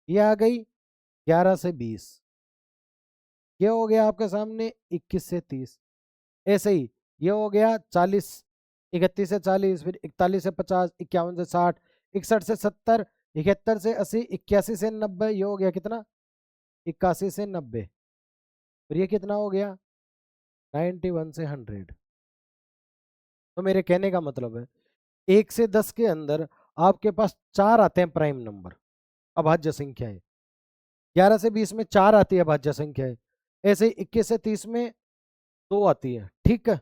ये आ गई 11 से 20, ये हो गया आपके सामने 21 से 30, ऐसे ही ये हो गया 40, 31 से 40, फिर 41 से 50, 51 से 60, 61 से 70, 71 से 80, 81 से 90, ये हो गया कितना? 81 से 90। और ये कितना हो गया? 91 से 100। तो मेरे कहने का मतलब है 1 से 10 के अंदर आपके पास चार आते हैं प्राइम नंबर, अभाज्य संख्याएं। 11 से 20 में चार आती है अभाज्य संख्याएं। ऐसे 21 से 30 में दो आती है, ठीक है।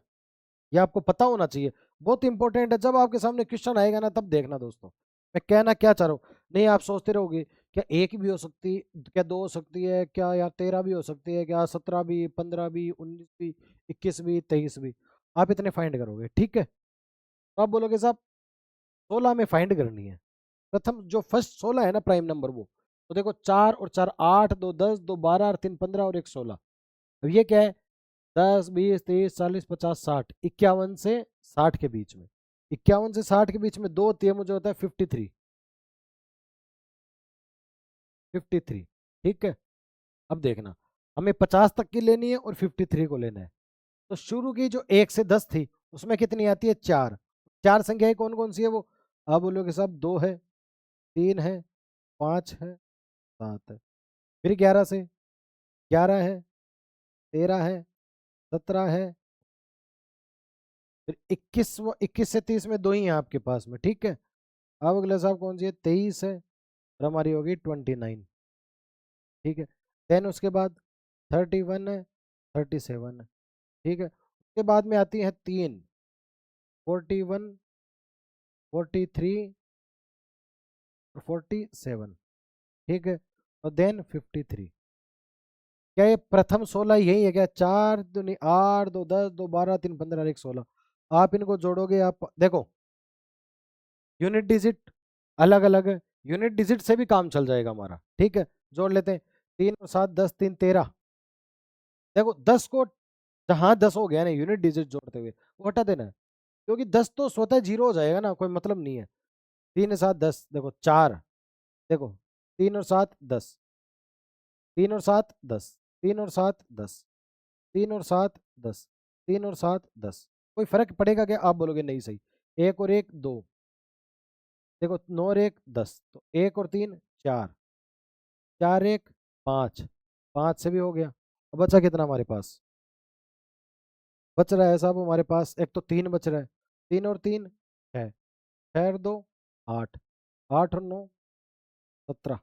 ये आपको पता होना चाहिए, बहुत इंपॉर्टेंट है। जब आपके सामने क्वेश्चन आएगा ना, तब देखना दोस्तों मैं कहना क्या चाह रहा हूँ। नहीं आप सोचते रहोगे क्या एक भी हो सकती, क्या दो हो सकती है क्या, या 13 भी हो सकती है क्या, 17 भी, 15 भी, 19 भी, 21 भी, 23 भी, आप इतने फाइंड करोगे, ठीक है। तो आप बोलोगे साहब 16 में फाइंड करनी है। प्रथम जो फर्स्ट 16 है ना प्राइम नंबर, वो तो देखो 4 और 4 8, 2 10, 2 12 और 3 15 और एक 16। अब ये क्या है? 10 20 30 40 50 60, 51 से 60 के बीच में, 51 से 60 के बीच में दो होती है, मुझे होता है 53, 53, ठीक है। अब देखना, हमें 50 तक की लेनी है और 53 को लेना है। तो शुरू की जो 1 से 10 थी उसमें कितनी आती है? चार। चार संख्याएं कौन कौन सी है वो? आप बोलोगे साहब 2 है, 3 है, 5 है, 7 है। फिर 11 है, 13 है, 17 है, फिर 21 से 30 में दो ही हैं आपके पास में, ठीक है। अब अगला साहब कौन सी है? 23 है, और हमारी होगी 29, ठीक है। देन उसके बाद 31 है, 37 है, ठीक है। उसके बाद में आती है तीन, 41, 43 और 47, ठीक है। और देन 53। क्या ये प्रथम 16 यही है क्या? 4 दूनी 8, 2 10, 2 12, 3 15 और 1 16। आप इनको जोड़ोगे, आप देखो यूनिट डिजिट अलग अलग है, यूनिट डिजिट से भी काम चल जाएगा हमारा। ठीक है, जोड़ लेते हैं। 3 और 7 10, 3 13। देखो 10 को जहाँ 10 हो गया ना यूनिट डिजिट जोड़ते हुए, वो हटा देना है, क्योंकि 10 तो स्वतः जीरो हो जाएगा ना, कोई मतलब नहीं है। 3 और 7 10, देखो 4, देखो 3 और 7 10, 3 और 7 10, 3 और 7 10, 3 और 7 10, 3 और 7 10। कोई फर्क पड़ेगा क्या? आप बोलोगे नहीं सही। 1 और 1 2, देखो 9 और 1 10, तो 1 और 3 4, 4 1 5, 5 से भी हो गया। अब बचा कितना हमारे पास? बच रहा है साहब हमारे पास, एक तो 3 बच रहा है, 3 और 3 6, 6 और 2 8, 8 और 9 17,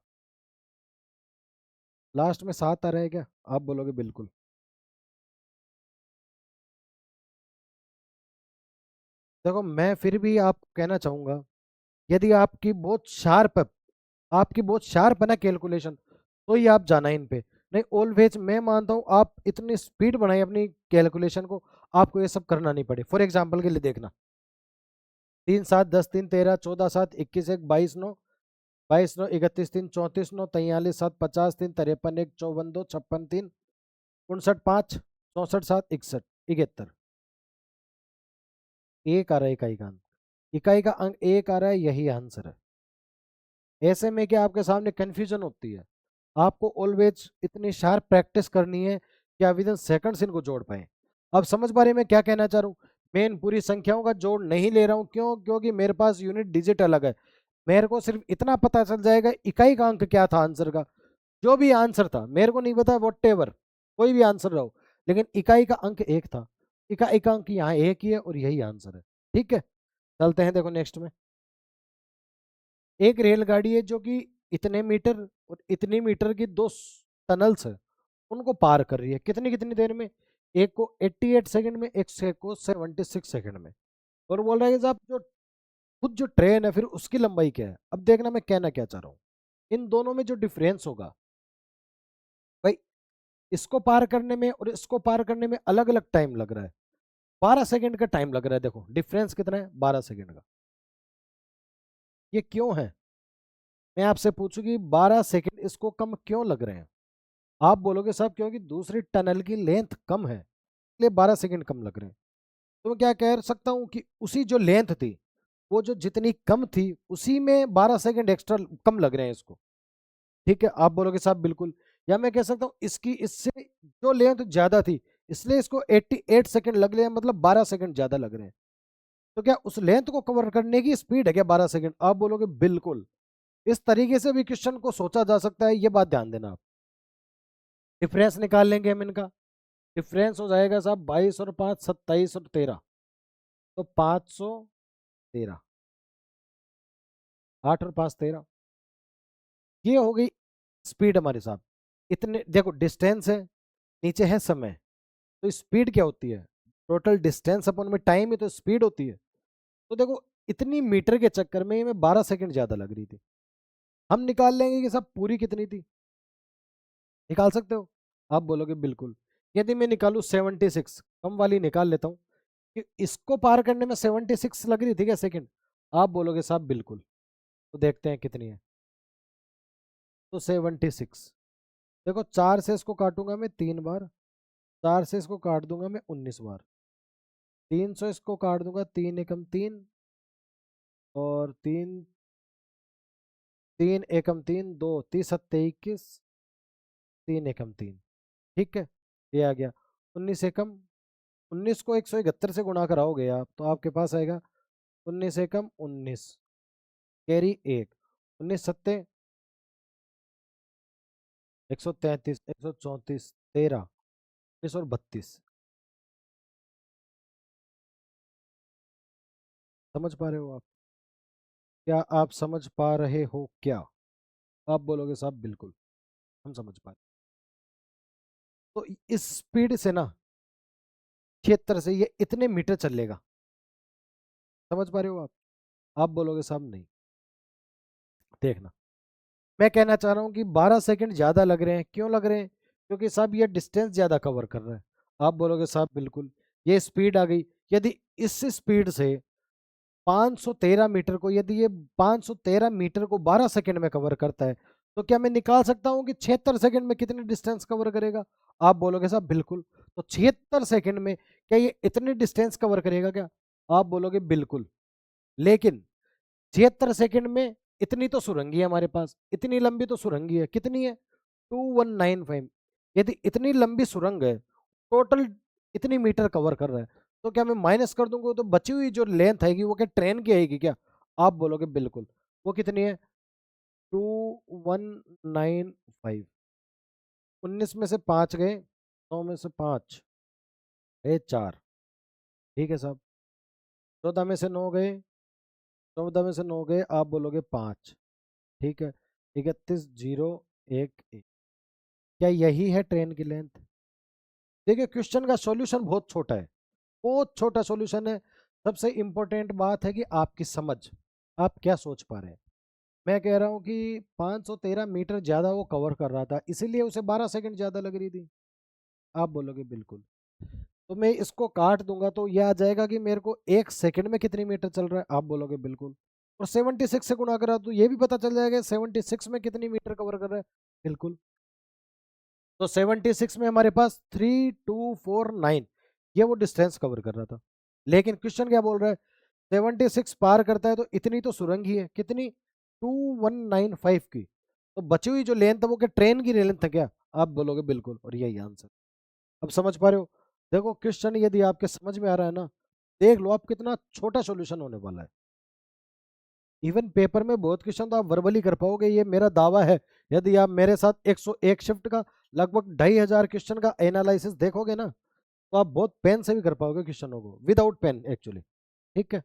लास्ट में 7 आ रहा है क्या? आप बोलोगे बिल्कुल। देखो मैं फिर भी आप कहना चाहूंगा, यदि आपकी बहुत शार्प है ना कैलकुलेशन, तो ही आप जाना इन पे। नहीं ऑलवेज मैं मानता हूँ आप इतनी स्पीड बनाए अपनी कैलकुलेशन को, आपको ये सब करना नहीं पड़े। फॉर एग्जाम्पल के लिए देखना, 3 7 10 3 13 14 7 21 1 22 9, 22 9 31 3 34 9 43 7 50 3 53 1 54 2 56 3 59 5 64 7 61 71। एक आ रहा है इकाई का अंक, इकाई का अंक एक आ रहा है, यही आंसर है। ऐसे में क्या आपके सामने कंफ्यूजन होती है? आपको ऑलवेज इतनी शार्प प्रैक्टिस करनी है कि आप विद इन सेकंड्स इनको जोड़ पाए। अब समझ पा रहे हैं मैं क्या कहना चाह रहा हूँ? मैं इन पूरी संख्याओं का जोड़ नहीं ले रहा हूँ, क्यों? क्योंकि मेरे पास यूनिट डिजिट अलग है। मेरे को सिर्फ इतना पता चल जाएगा इकाई का अंक क्या था आंसर का। जो भी आंसर था मेरे को नहीं पता, वॉट एवर कोई भी आंसर रहो, लेकिन इकाई का अंक एक था। इकाई का अंक यहाँ एक ही है और यही आंसर है। ठीक है, चलते हैं। देखो नेक्स्ट में एक रेलगाड़ी है जो कि इतने मीटर और इतनी मीटर की दो टनल्स है, उनको पार कर रही है कितनी कितनी देर में? एक को 88 सेकंड में, एक से को 76 सेकंड में। और बोल रहा है कि साहब जो खुद जो ट्रेन है फिर उसकी लंबाई क्या है? अब देखना मैं कहना क्या चाह रहा हूँ, इन दोनों में जो डिफरेंस होगा भाई, इसको पार करने में और इसको पार करने में अलग अलग टाइम लग रहा है। 12 सेकंड का टाइम लग रहा है। देखो डिफरेंस कितना है? 12 सेकंड का। ये क्यों है? मैं आपसे पूछूंगी 12 सेकंड इसको कम क्यों लग रहे हैं? आप बोलोगे साहब क्योंकि दूसरी टनल की लेंथ कम है, इसलिए 12 सेकंड कम लग रहे हैं। तो मैं क्या कह सकता हूँ कि उसी जो लेंथ थी, वो जो जितनी कम थी उसी में 12 सेकंड एक्स्ट्रा कम लग रहे हैं इसको। ठीक है, आप बोलोगे साहब बिल्कुल। या मैं कह सकता हूँ इसकी इससे जो लेंथ ज्यादा थी, इसलिए इसको 88 सेकंड लग रहे हैं, मतलब 12 सेकंड ज्यादा लग रहे हैं। तो क्या उस लेंथ को कवर करने की स्पीड है क्या 12 सेकंड? आप बोलोगे बिल्कुल। इस तरीके से भी क्वेश्चन को सोचा जा सकता है, ये बात ध्यान देना आप। डिफरेंस निकाल लेंगे हम इनका। डिफरेंस हो जाएगा साहब 22 और 5 27 और 13, तो 513। 8 और 5 13। ये हो गई स्पीड हमारे साहब। इतने देखो डिस्टेंस है, नीचे है समय, तो स्पीड क्या होती है? टोटल डिस्टेंस अपन में टाइम ही तो स्पीड होती है। तो देखो इतनी मीटर के चक्कर में हमें 12 सेकंड ज्यादा लग रही थी। हम निकाल लेंगे कि सब पूरी कितनी थी। निकाल सकते हो? आप बोलोगे बिल्कुल। यदि मैं निकालू 76, कम वाली निकाल लेता हूँ, कि इसको पार करने में 76 लग रही थी क्या सेकंड? आप बोलोगे साहब बिल्कुल। तो देखते हैं कितनी है। तो 76, देखो 4 से इसको काटूंगा मैं 3 बार, 4 से इसको काट दूंगा मैं 19 बार, 300 इसको काट दूंगा 3 एकम 3, और 3 3 एकम 3 2 30 7 21, 3 एकम 3। ठीक है, ये आ गया। 19 एकम, 19 को 171 से गुणा कराओगे आप तो आपके पास आएगा 19 एकम 19, कैरी एक, 19 सत्ते 133, 134 13, 19 और 32। समझ पा रहे हो आप? क्या आप समझ पा रहे हो क्या? आप बोलोगे साहब बिल्कुल, हम समझ पा रहे। तो इस स्पीड से ना क्षेत्र से ये इतने मीटर चलेगा। समझ पा रहे हो आप बोलोगे साहब नहीं। देखना, मैं कहना चाह रहा हूँ कि 12 सेकंड ज्यादा लग रहे हैं, क्यों लग रहे हैं? क्योंकि साहब ये डिस्टेंस ज़्यादा कवर कर रहा है। आप बोलोगे साहब बिल्कुल। ये स्पीड आ गई, यदि इस स्पीड से 513 मीटर को, यदि ये 513 मीटर को 12 सेकंड में कवर करता है, तो क्या मैं निकाल सकता हूं कि 76 सेकंड में कितनी डिस्टेंस कवर करेगा? आप बोलोगे साहब बिल्कुल। तो 76 सेकंड में क्या ये इतनी डिस्टेंस कवर करेगा क्या? आप बोलोगे बिल्कुल। लेकिन 76 सेकंड में इतनी तो सुरंगी है हमारे पास, इतनी लंबी तो सुरंगी है, कितनी है? 2195। यदि इतनी लंबी सुरंग है, टोटल इतनी मीटर कवर कर रहा है, तो क्या मैं माइनस कर दूंगा तो बची हुई जो लेंथ आएगी वो क्या ट्रेन की आएगी क्या? आप बोलोगे बिल्कुल। वो कितनी है? 2195। 19 में से 5 गए, 9 में से 5 गए 4। ठीक है साहब। 14 में से 9 गए, 14 में से 9 गए, आप बोलोगे 5। ठीक है। 31,011। क्या यही है ट्रेन की लेंथ? देखिए क्वेश्चन का सॉल्यूशन बहुत छोटा है, बहुत छोटा सॉल्यूशन है। सबसे इंपॉर्टेंट बात है कि आपकी समझ, आप क्या सोच पा रहे हैं। मैं कह रहा हूं कि 513 मीटर ज्यादा वो कवर कर रहा था, इसीलिए उसे 12 सेकंड ज्यादा लग रही थी। आप बोलोगे बिल्कुल। तो मैं इसको काट दूंगा तो यह आ जाएगा कि मेरे को 1 सेकंड में कितनी मीटर चल रहा है। आप बोलोगे बिल्कुल। और 76 से गुणा करा तो ये भी पता चल जाएगा 76 में कितनी मीटर कवर कर रहा है। बिल्कुल। तो 76 में हमारे पास 3249 ये वो डिस्टेंस कवर कर रहा था। लेकिन क्वेश्चन क्या बोल रहा है? 76 पार करता है तो इतनी तो सुरंग ही है, कितनी? 2195 की। तो बची हुई जो लेंथ है वो क्या ट्रेन की लेंथ है क्या? आप बोलोगे बिल्कुल, और यही आंसर। अब समझ पा रहे हो? देखो क्वेश्चन यदि आपके समझ में आ रहा है ना, देख लो आप कितना छोटा सॉल्यूशन होने वाला है। इवन पेपर में बहुत क्वेश्चन तो आप वर्बली कर पाओगे, ये मेरा दावा है। यदि आप मेरे साथ 101 शिफ्ट का लगभग 2500 क्वेश्चन का एनालिसिस देखोगे ना, तो आप बहुत पेन से भी कर पाओगे क्वेश्चनों को, विदाउट पेन एक्चुअली। ठीक है।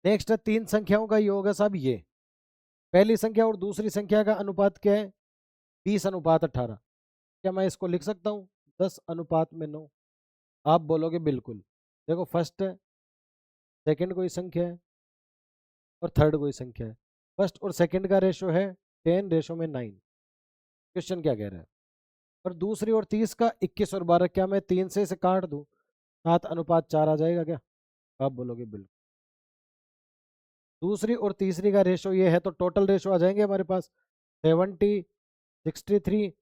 नेक्स्ट है 3 संख्याओं का योग है साहब ये। पहली संख्या और दूसरी संख्या का अनुपात क्या है? 20:18। क्या मैं इसको लिख सकता हूँ 10:9? आप बोलोगे बिल्कुल। देखो फर्स्ट है, सेकंड कोई संख्या है, और थर्ड कोई संख्या है। फर्स्ट और सेकंड का रेशो है 10:9। क्वेश्चन क्या कह रहा है? और दूसरी और तीस का 21 और 12, क्या मैं 3 से इसे काट दूं 7:4 आ जाएगा क्या? आप बोलोगे बिल्कुल। दूसरी और तीसरी का रेशो ये है तो टोटल रेशो आ जाएंगे हमारे पास 70, 63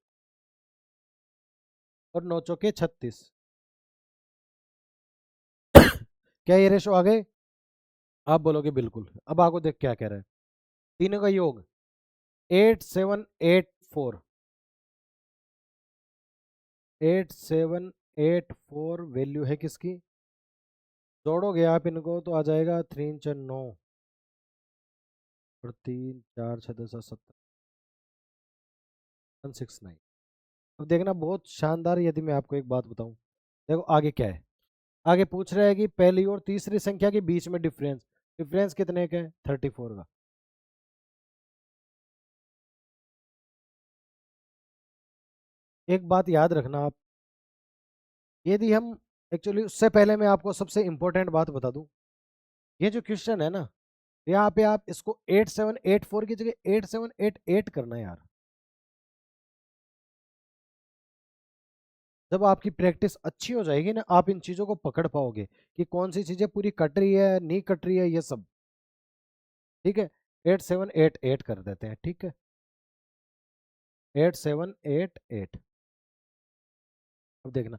और 9 चौके 36। क्या ये रेशो आ गए? आप बोलोगे बिल्कुल। अब आपको देख क्या कह रहा है। तीनों का योग 8784। 8784 वैल्यू है किसकी? जोड़ोगे आप इनको तो आ जाएगा 3 4 9 और 3 4 6 10 17 169। अब देखना बहुत शानदार। यदि मैं आपको एक बात बताऊं, देखो आगे क्या है। आगे पूछ रहा है कि पहली और तीसरी संख्या के बीच में डिफरेंस, डिफरेंस कितने का है? 34 का। एक बात याद रखना आप, यदि हम एक्चुअली उससे पहले मैं आपको सबसे इंपॉर्टेंट बात बता दूं। ये जो क्वेश्चन है ना, यहाँ पे आप इसको 8784 की जगह 8788 करना है यार। जब आपकी प्रैक्टिस अच्छी हो जाएगी ना, आप इन चीजों को पकड़ पाओगे कि कौन सी चीजें पूरी कट रही है नहीं कट रही है ये सब। ठीक है। 8788 कर देते हैं। ठीक है। 8788। अब देखना,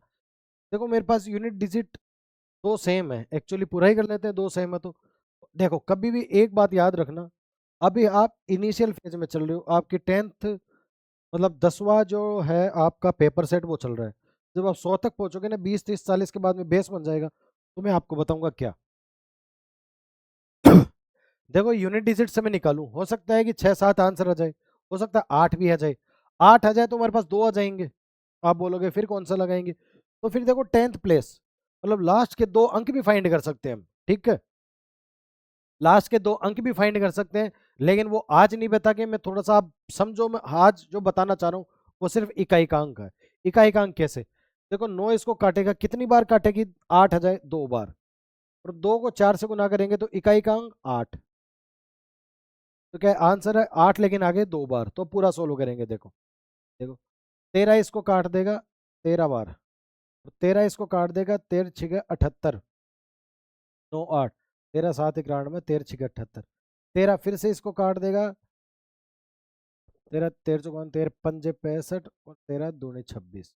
देखो मेरे पास यूनिट डिजिट दो सेम है, एक्चुअली पूरा ही कर लेते हैं, दो सेम है तो। देखो कभी भी एक बात याद रखना, अभी आप इनिशियल फेज में चल रहे हो, आपकी 10th मतलब 10वां जो है आपका पेपर सेट वो चल रहा है। जब आप 100 तक पहुंचोगे ना, 20 30 40 के बाद में बेस बन जाएगा, तो मैं आपको बताऊंगा क्या। देखो यूनिट डिजिट से मैं निकालूं, हो सकता है कि 6 7 आंसर आ जाए, हो सकता है 8 भी आ जाए। 8 आ जाए तो हमारे पास 2 आ जाएंगे। आप बोलोगे फिर कौन सा लगाएंगे? तो फिर देखो 10th प्लेस, मतलब लास्ट के 2 अंक भी फाइंड कर सकते हैं हम। ठीक है। लास्ट के 2 अंक भी फाइंड कर सकते हैं, लेकिन वो आज नहीं बता के, मैं थोड़ा सा आप समझो, मैं आज जो बताना चाह रहा हूँ वो सिर्फ इकाई का अंक है। इकाई का अंक कैसे? देखो 9 इसको काटेगा, कितनी बार काटेगी? 8 आ जाए 2 बार, और 2 को 4 से गुना करेंगे तो इकाई का अंक 8। तो क्या आंसर है 8, लेकिन आगे 2 बार, तो पूरा सोल्व करेंगे। देखो देखो 13 इसको काट देगा 13 बार, 13 इसको काट देगा 13 छिके 78, 9 8, 13 7 91, 13 छिके 78, 13 फिर से इसको काट देगा 13 13 चौवन 13 पंजे 65 और 13 दूनी 26।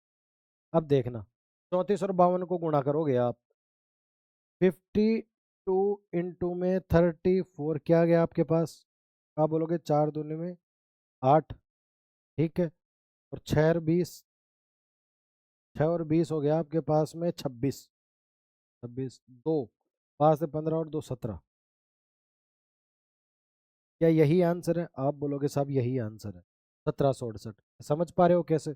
अब देखना 34 और 52 को गुणा करोगे आप, 52 इंटू में 34 क्या आ गया आपके पास, आप बोलोगे 4 दूनी में 8, ठीक है, और 6 और 20, 6 और 20 हो गया आपके पास में 26, 26 2 5 से 15 और 2 17। क्या यही आंसर है, आप बोलोगे साहब यही आंसर है 1768। समझ पा रहे हो कैसे?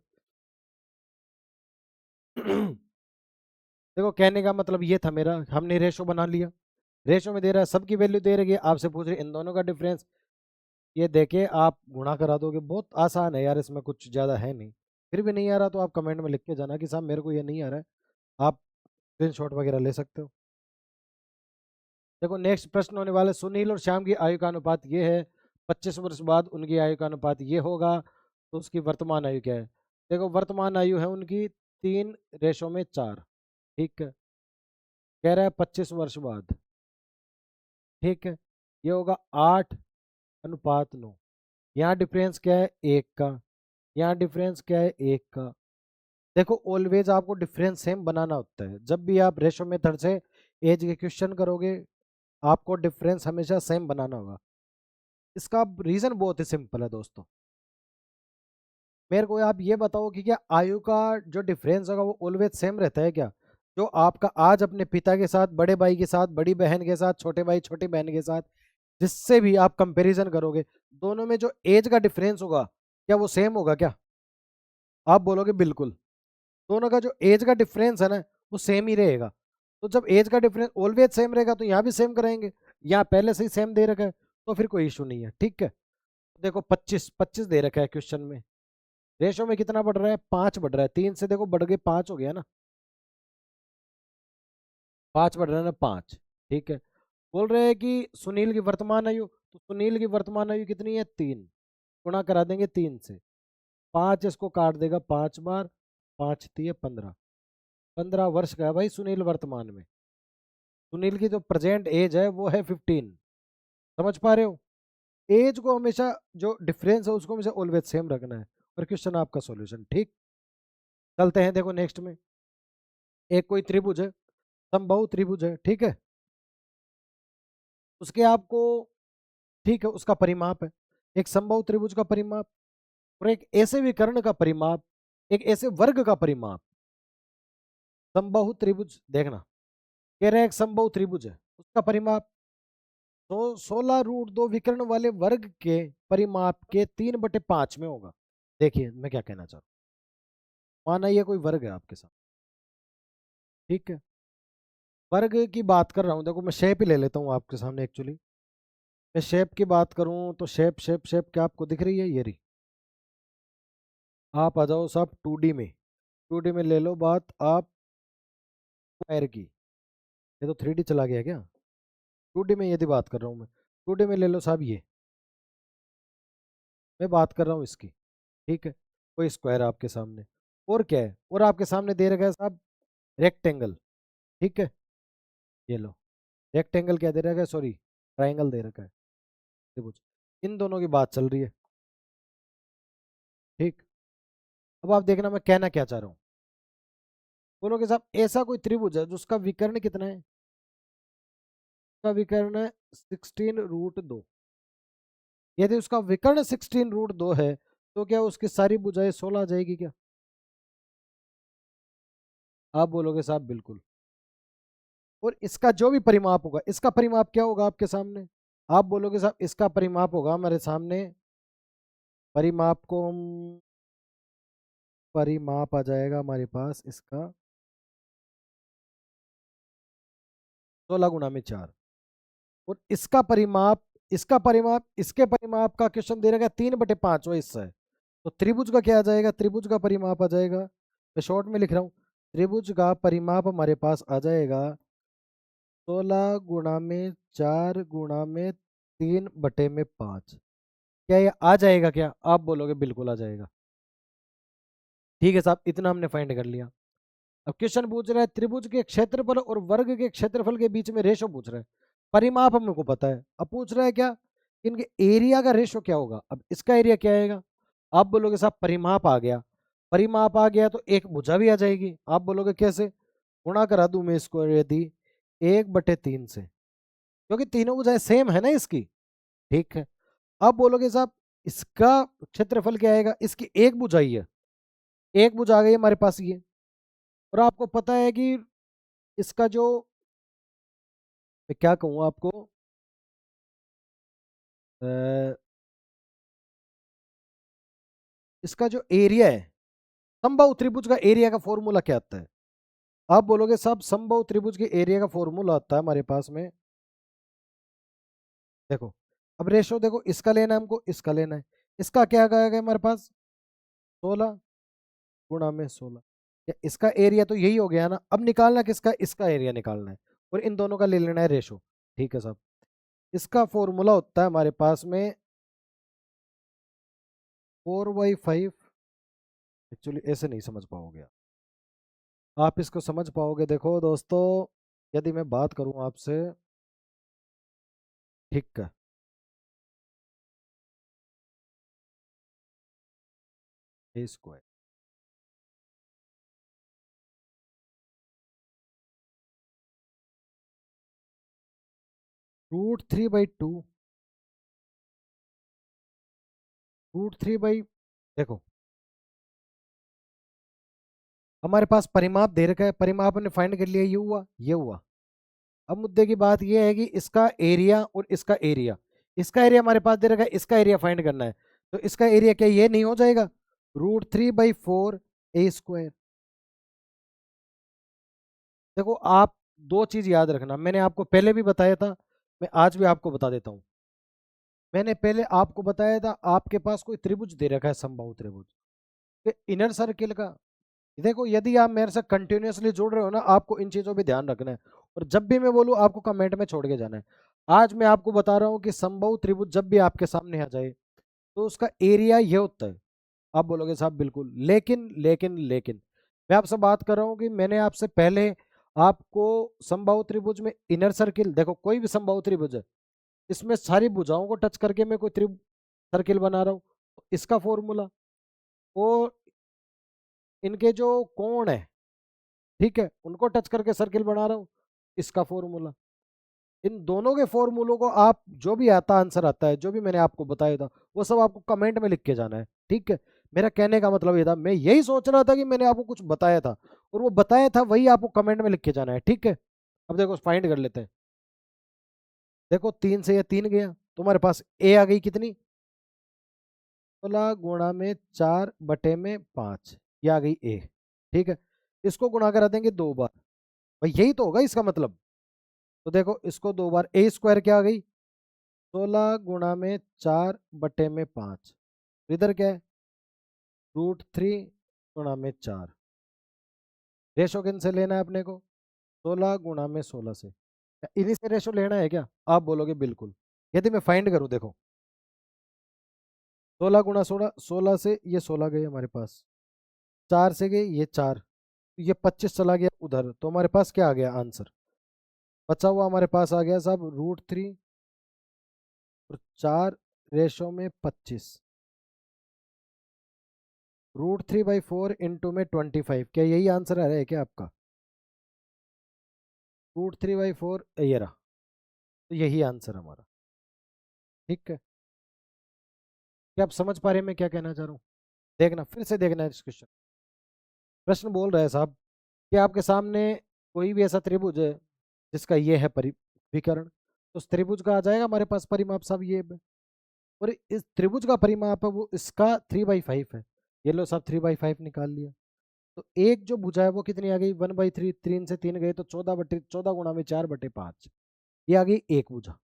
देखो कहने का मतलब ये था मेरा, हमने रेशो बना लिया, रेशो में दे रहा है सबकी वैल्यू दे रही है, आपसे पूछ रहे इन दोनों का डिफरेंस, ये देके आप गुणा करा दोगे। बहुत आसान है यार, इसमें कुछ ज़्यादा है नहीं। फिर भी नहीं आ रहा तो आप कमेंट में लिख के जाना कि साहब मेरे को ये नहीं आ रहा है, आप स्क्रीनशॉट वगैरह ले सकते हो। देखो नेक्स्ट प्रश्न होने वाले, सुनील और श्याम की आयु का अनुपात ये है, 25 वर्ष बाद उनकी आयु का अनुपात ये होगा, तो उसकी वर्तमान आयु क्या है? देखो वर्तमान आयु है उनकी 3:4, ठीक है, कह रहा है 25 वर्ष बाद, ठीक है, ये होगा 8:9। यहाँ डिफरेंस क्या है, 1 का, यहाँ डिफरेंस क्या है, 1 का। देखो ऑलवेज आपको डिफरेंस सेम बनाना होता है, जब भी आप रेशो मेथड से एज के क्वेश्चन करोगे आपको डिफरेंस हमेशा सेम बनाना होगा। इसका रीजन बहुत ही सिंपल है दोस्तों, मेरे को आप ये बताओ कि क्या आयु का जो डिफरेंस होगा वो ऑलवेज सेम रहता है क्या? जो आपका आज अपने पिता के साथ, बड़े भाई के साथ, बड़ी बहन के साथ, छोटे भाई छोटी बहन के साथ, जिससे भी आप कंपैरिजन करोगे, दोनों में जो एज का डिफरेंस होगा क्या वो सेम होगा क्या? आप बोलोगे बिल्कुल, दोनों का जो एज का डिफरेंस है ना वो सेम ही रहेगा। तो जब एज का डिफरेंस ऑलवेज सेम रहेगा तो यहाँ भी सेम कराएंगे, यहाँ पहले से ही सेम दे रखा है तो फिर कोई इशू नहीं है, ठीक है। देखो 25 25 दे रखा है क्वेश्चन में, रेशो में कितना बढ़ रहा है, 5 बढ़ रहा है, 3 से देखो बढ़ के 5 हो गया ना, 5 बढ़ रहा है ना 5, ठीक है। बोल रहे हैं कि सुनील की वर्तमान आयु, तो सुनील की वर्तमान आयु कितनी है, 3, गुणा करा देंगे 3 से, 5 इसको काट देगा 5 बार, 5 3 15, 15 वर्ष का है भाई सुनील वर्तमान में। सुनील की जो प्रेजेंट एज है वो है 15, समझ पा रहे हो? एज को हमेशा, जो डिफरेंस है उसको हमेशा ऑलवेज सेम रखना है, और क्वेश्चन आपका सॉल्यूशन, ठीक। चलते हैं, देखो नेक्स्ट में, एक कोई त्रिभुज है, समबाहु त्रिभुज है, ठीक है, उसके आपको, ठीक है, उसका परिमाप है, एक समबाहु त्रिभुज का परिमाप, और एक ऐसे विकर्ण का परिमाप, एक ऐसे वर्ग का परिमाप। समबाहु त्रिभुज देखना, कह रहे हैं एक समबाहु त्रिभुज है, उसका परिमाप तो 16√2 विकर्ण वाले वर्ग के परिमाप के 3/5 में होगा। देखिए मैं क्या कहना चाहता हूँ, माना ये कोई वर्ग है आपके साथ, ठीक है, वर्ग की बात कर रहा हूँ, देखो मैं शेप ही ले लेता हूँ आपके सामने। एक्चुअली मैं शेप की बात करूँ तो शेप शेप शेप क्या आपको दिख रही है, ये रही। आप आ जाओ सब 2D में, 2D में ले लो बात आप स्क्वायर की, ये तो 3D चला गया क्या, 2D में यदि बात कर रहा हूँ मैं, 2D में ले लो साहब, ये मैं बात कर रहा हूँ इसकी, ठीक है, कोई स्क्वायर आपके सामने, और क्या है, और आपके सामने दे रखा है साहब रेक्टेंगल, ठीक है, ये लो रेक्टेंगल क्या दे रखा है, सॉरी ट्राइंगल दे रखा है, त्रिभुज, इन दोनों की बात चल रही है, ठीक। अब आप देखना मैं कहना क्या चाह रहा हूँ, बोलोगे साहब ऐसा कोई त्रिभुज है जिसका विकर्ण कितना है, उसका विकर्ण है 16√2, यदि उसका विकर्ण 16√2 है तो क्या उसकी सारी भुजाएं 16 आ जाएगी क्या? आप बोलोगे साहब बिल्कुल, और इसका जो भी परिमाप होगा, इसका परिमाप क्या होगा आपके सामने, आप बोलोगे साहब इसका परिमाप होगा हमारे सामने, परिमाप को हम, परिमाप आ जाएगा हमारे पास इसका 16 × 4, और इसका परिमाप, इसका परिमाप इसके परिमाप का क्वेश्चन दे रखा है 3/5 हिस्सा है, तो त्रिभुज का क्या आ जाएगा, त्रिभुज का परिमाप आ जाएगा, मैं शॉर्ट में लिख रहा हूँ, त्रिभुज का परिमाप हमारे पास आ जाएगा 16 × 4 × 3/5। क्या ये आ जाएगा क्या, आप बोलोगे बिल्कुल आ जाएगा। ठीक है साहब, इतना हमने फाइंड कर लिया। अब क्वेश्चन पूछ रहा है त्रिभुज के क्षेत्रफल और वर्ग के क्षेत्रफल के बीच में रेशो पूछ रहा है। परिमाप हमको पता है, अब पूछ रहा है क्या, इनके एरिया का रेशो क्या होगा। अब इसका एरिया क्या आएगा, आप बोलोगे साहब परिमाप आ गया। परिमाप आ गया तो एक भुजा भी आ जाएगी। आप बोलोगे कैसे, गुणा करा दूं मैं इसको यदि 1/3 से, क्योंकि तीनों भुजाएं सेम है ना इसकी। ठीक है, अब बोलोगे साहब इसका क्षेत्रफल क्या आएगा, इसकी एक भुजा ही है, एक भुजा आ गई हमारे पास ये। और आपको पता है कि इसका जो, मैं क्या कहूँ आपको, अ, इसका जो एरिया है, समबाहु त्रिभुज का एरिया का फॉर्मूला क्या आता है। आप बोलोगे साहब समबाहु त्रिभुज के एरिया का फॉर्मूला आता है हमारे पास में, देखो अब रेशो देखो, इसका लेना है हमको, इसका लेना है, इसका क्या आएगा हमारे पास 16 × 16, या इसका एरिया तो यही हो गया ना। अब निकालना किसका, इसका एरिया निकालना है, और इन दोनों का ले लेना है रेशो। ठीक है साहब, इसका फॉर्मूला होता है हमारे पास में 4/5। एक्चुअली ऐसे नहीं समझ पाओगे आप, इसको समझ पाओगे देखो दोस्तों, यदि मैं बात करूं आपसे। ठीक है, A², √3/2, √3 देखो हमारे पास परिमाप दे रखा है, परिमाप ने फाइंड कर लिया, ये हुआ ये हुआ। अब मुद्दे की बात ये है कि इसका एरिया और इसका एरिया, इसका एरिया हमारे पास दे रखा है, इसका एरिया फाइंड करना है। तो इसका एरिया क्या ये नहीं हो जाएगा, √3/4 A²। देखो आप दो चीज याद रखना, मैंने आपको पहले भी बताया था, मैं आज भी आपको बता देता हूँ। मैंने पहले आपको बताया था, आपके पास कोई त्रिभुज दे रखा है, समबाहु त्रिभुज के इनर सर्किल का। देखो यदि आप मेरे से कंटिन्यूअसली जुड़ रहे हो ना, आपको इन चीजों पे ध्यान रखना है, और जब भी मैं बोलूँ आपको कमेंट में छोड़ के जाना है। आज मैं आपको बता रहा हूँ कि समबाहु त्रिभुज जब भी आपके सामने आ जाए तो उसका एरिया ये होता है। आप बोलोगे साहब बिल्कुल, लेकिन लेकिन लेकिन मैं आपसे बात कर रहा हूँ कि मैंने आपसे पहले आपको समबाहु त्रिभुज में इनर सर्किल, देखो कोई भी समबाहु त्रिभुज है, इसमें सारी भुजाओं को टच करके मैं कोई त्रिभुज सर्किल बना रहा हूँ, इसका फॉर्मूला, और इनके जो कोण है, ठीक है, उनको टच करके सर्किल बना रहा हूँ, इसका फॉर्मूला। इन दोनों के फॉर्मूलों को आप जो भी आता आंसर आता है, जो भी मैंने आपको बताया था, वो सब आपको कमेंट में लिख के जाना है। ठीक है, मेरा कहने का मतलब ये था, मैं यही सोच रहा था कि मैंने आपको कुछ बताया था, और वो बताया था वही आपको कमेंट में लिख के जाना है। ठीक है, अब देखो फाइंड कर लेते हैं। देखो 3 से ये 3 गया, तुम्हारे पास ए आ गई कितनी, 16 × 4/5, ये आ गई ए। ठीक है, इसको गुणा करा देंगे 2 बार, भाई यही तो होगा इसका मतलब। तो देखो इसको 2 बार, A² क्या आ गई, 16 × 4/5, इधर क्या है, √3 × 4। रेशो किन से लेना है अपने को, 16 × 16 से। क्या इन्हीं से रेशो लेना है क्या, आप बोलोगे बिल्कुल। यदि मैं फाइंड करूं, देखो 16 × 16, 16 से ये 16 गए हमारे पास, 4 से गए ये 4, ये 25 चला गया उधर, तो हमारे पास क्या आ गया आंसर, बचा हुआ हमारे पास आ गया साहब √3 और 4 रेशो में 25, √3/4 × 25, क्या यही आंसर आ रहा है क्या आपका, √3/4 ये रहा, तो यही आंसर हमारा। ठीक है, क्या आप समझ पा रहे हैं मैं क्या कहना चाह रहा हूँ। देखना फिर से, देखना है इस क्वेश्चन। प्रश्न बोल रहा है साहब कि आपके सामने कोई भी ऐसा त्रिभुज है जिसका ये है परिविकर्ण, तो उस त्रिभुज का आ जाएगा हमारे पास परिमाप साहब ये है। और इस त्रिभुज का परिमाप है वो इसका 3/5 है। ये लो साहब 3/5 निकाल लिया। तो एक जो भुजा है वो कितनी आ गई, 1/3, 3 से 3 गए तो 14 × 4/5, ये आ गई एक भुजा।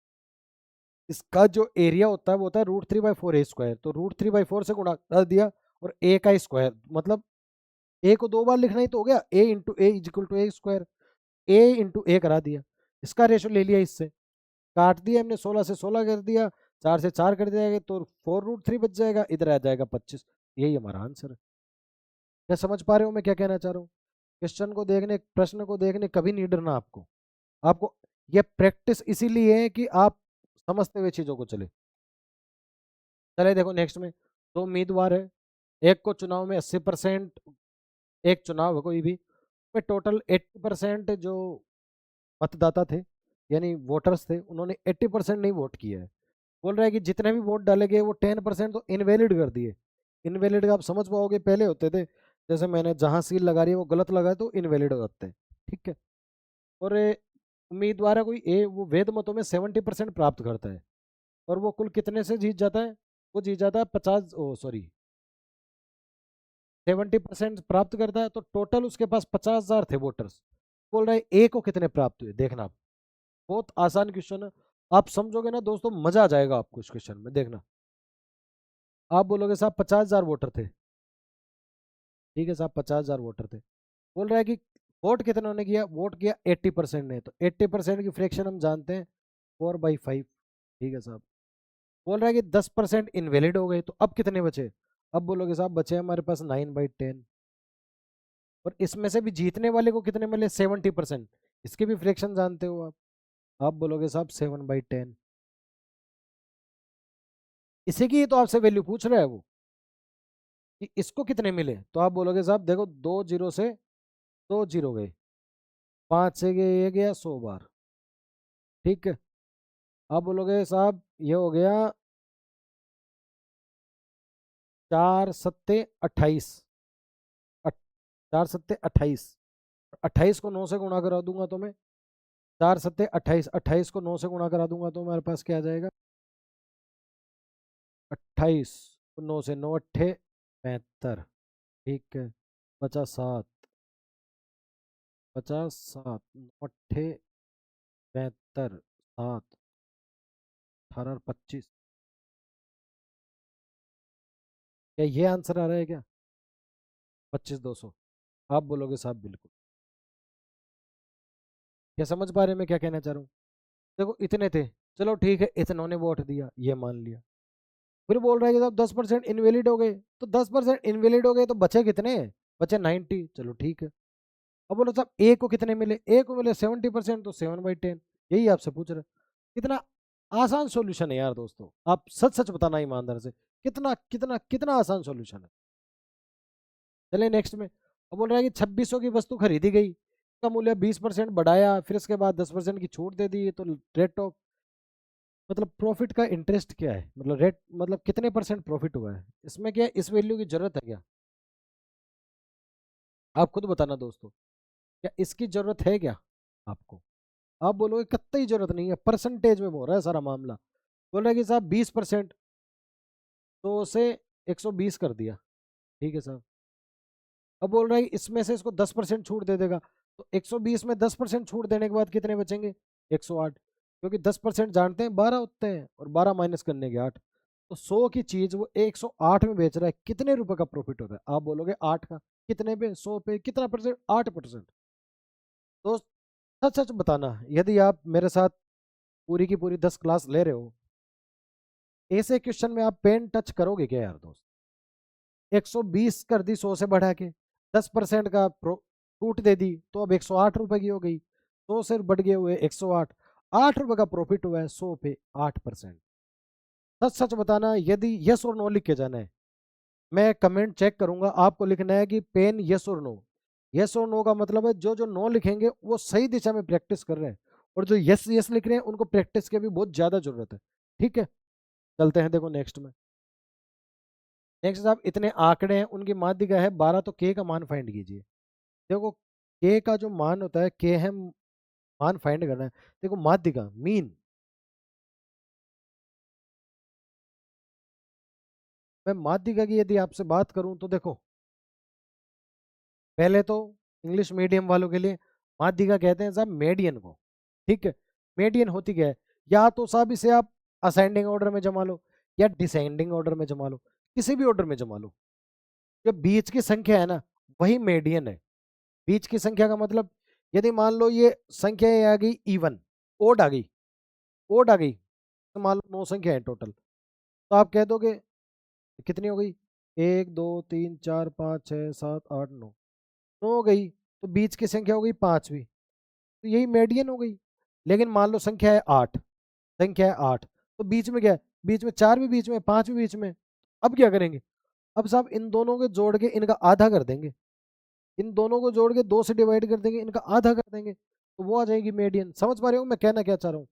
इसका जो एरिया होता है वो होता है √3/4 A², तो √3/4 से गुणा कर दिया, और ए का स्क्वायर, मतलब ए को 2 बार लिखना ही तो हो गया, A × A = A², A × A करा दिया, इसका रेशो ले लिया इससे, काट दिया हमने, 16 से 16 कर दिया, 4 से 4 कर दिया तो 4√3 बच जाएगा, इधर आ जाएगा 25। यही हमारा आंसर है। क्या समझ पा रहे हो मैं क्या कहना चाह रहा हूँ? क्वेश्चन को देखने, प्रश्न को देखने कभी नहीं डरना आपको। आपको ये प्रैक्टिस इसीलिए है कि आप समझते हुए चीजों को चले। चले देखो नेक्स्ट में, दो उम्मीदवार है, एक को चुनाव में 80%, एक चुनाव है कोई भी, में टोटल 80% जो मतदाता थे यानी वोटर्स थे, उन्होंने 80% नहीं वोट किया है। बोल रहा है कि जितने भी वोट डाले गए वो 10% तो इनवैलिड कर दिए। इनवैलिड का आप समझ पाओगे, पहले होते थे जैसे मैंने जहां सील लगा रही है वो गलत लगा है तो इनवैलिड हो जाते हैं। ठीक है। और उम्मीदवार है कोई ए, वो वेद मतों में 70% प्राप्त करता है, और वो कुल कितने से जीत जाता है? वो जीत जाता है 50, ओ सॉरी 70% प्राप्त करता है, तो टोटल उसके पास 50,000 थे वोटर्स। बोल रहे हैं ए को कितने प्राप्त हुए, देखना आप। बहुत आसान क्वेश्चन है, आप समझोगे ना दोस्तों, मजा आ जाएगा आपको इस क्वेश्चन में, देखना। आप बोलोगे साहब 50,000 वोटर थे, ठीक है साहब 50,000 वोटर थे। बोल रहा है कि वोट कितने ने किया? वोट किया 80% ने, तो 80% की फ्रैक्शन हम जानते हैं 4/5। ठीक है साहब। बोल रहा है कि 10% इनवैलिड हो गए, तो अब कितने बचे? अब बोलोगे साहब बचे हमारे पास 9/10। और इसमें से भी जीतने वाले को कितने मिले? 70%। इसके भी फ्रैक्शन जानते हो आप बोलोगे साहब 7/10। इसी की तो आपसे वैल्यू पूछ रहा है वो, कि इसको कितने मिले। तो आप बोलोगे साहब देखो, 2 जीरो से 2 जीरो गए, 5 से गए ये गया 100 बार। ठीक है। आप बोलोगे साहब ये हो गया 4 सत्ते 28। 4 सत्ते 28। 28 को 9 से गुणा करा दूंगा तो मैं, 4 सत्ते 28, 28 को 9 से गुणा करा दूंगा तो मेरे पास क्या आ जाएगा? 28 को 9 से, 9 अट्ठे 75। ठीक है। 50 7, 50 7, 9 अट्ठे 72, 7, 18 और 25। क्या ये आंसर आ रहा है क्या? 25 200। आप बोलोगे साहब बिल्कुल। क्या समझ पा रहे हैं मैं क्या कहना चाह रहा हूँ? देखो इतने थे, चलो ठीक है, इतनों ने वोट दिया ये मान लिया। फिर बोल रहा है कि साहब 10% इनवैलिड हो गए, तो 10% इनवैलिड हो गए तो बचे कितने? बचे 90। चलो ठीक है। अब बोलो साहब ए को कितने मिले? ए को मिले 70%, तो 7/10। यही आपसे पूछ रहे। कितना आसान सॉल्यूशन है यार दोस्तों, आप सच सच बताना ईमानदार से, कितना कितना कितना आसान सॉल्यूशन है। चलिए नेक्स्ट में। अब बोल रहा है कि 2600 की वस्तु खरीदी गई, का मूल्य 20% बढ़ाया, फिर इसके बाद 10% की छूट दे दी, तो रेट ऑफ, मतलब प्रॉफिट का इंटरेस्ट क्या है, मतलब रेट, मतलब कितने परसेंट प्रॉफिट हुआ है इसमें, क्या इस वैल्यू की जरूरत है क्या? आप खुद बताना दोस्तों, क्या इसकी जरूरत है क्या आपको? आप बोलोगे कतई जरूरत नहीं है, परसेंटेज में हो रहा है सारा मामला। बोल रहा है कि साहब 20%, तो उसे 120 कर दिया। ठीक है साहब। अब बोल रहा है कि इसमें से इसको 10% छूट दे देगा, तो 120 में 10% छूट देने के बाद कितने बचेंगे? 108। क्योंकि 10% जानते हैं 12 होते हैं, और 12 माइनस करने के 8। तो 100 की चीज वो 108 में बेच रहा है, कितने रुपए का प्रॉफिट होता है? आप बोलोगे 8 का। कितने पे? 100 पे कितना परसेंट? 8%। तो सच सच बताना, यदि आप मेरे साथ पूरी की पूरी 10 क्लास ले रहे हो, ऐसे क्वेश्चन में आप पेन टच करोगे क्या यार दोस्त? 120 कर दी 100 से बढ़ा के, 10% का छूट दे दी, तो अब 108 रुपए की हो गई। 100 से बढ़ गए हुए 108, 8 रुपए का प्रॉफिट हुआ है 100 पे 8%। सच सच बताना, यदि यस और नो लिख के जाना है, मैं कमेंट चेक करूंगा, आपको लिखना है कि पेन यस और नो। यस और नो का मतलब है जो जो नो लिखेंगे वो सही दिशा में प्रैक्टिस कर रहे हैं, और जो यस यस लिख रहे हैं उनको प्रैक्टिस की भी बहुत ज्यादा जरूरत है। ठीक है। चलते हैं देखो नेक्स्ट में। नेक्स्ट साहब, इतने आंकड़े हैं उनकी माध्यिका है 12, तो के का मान फाइंड कीजिए। देखो के का जो मान होता है, के है मान फाइंड करना है। देखो माध्यिका मीन, मैं माध्यिका की यदि आपसे बात करूं तो देखो, पहले तो इंग्लिश मीडियम वालों के लिए माध्यिका कहते हैं साहब मीडियन को। ठीक है। मीडियन होती क्या है? या तो साहब इसे आप असेंडिंग ऑर्डर में जमा लो, या डिसेंडिंग ऑर्डर में जमा लो, किसी भी ऑर्डर में जमा लो। जो बीच की संख्या है ना, वही मीडियन है। बीच की संख्या का मतलब, यदि मान लो ये संख्या ये आ गई इवन, ओड आ गई, ओड आ गई, तो मान लो 9 संख्या है टोटल, तो आप कह दोगे कितनी हो गई? एक दो तीन चार पाँच छः सात आठ नौ, नौ हो गई, तो बीच की संख्या हो गई पांचवी, तो यही मेडियन हो गई। लेकिन मान लो संख्या है आठ, संख्या है आठ, तो बीच में क्या है, बीच में चार भी बीच में, पांच भी बीच में। अब क्या करेंगे, अब साहब इन दोनों को जोड़ के इनका आधा कर देंगे, इन दोनों को जोड़ के दो से डिवाइड कर देंगे, इनका आधा कर देंगे, तो वो आ जाएगी मेडियन। समझ पा रहे हो मैं कहना क्या चाह रहा हूँ?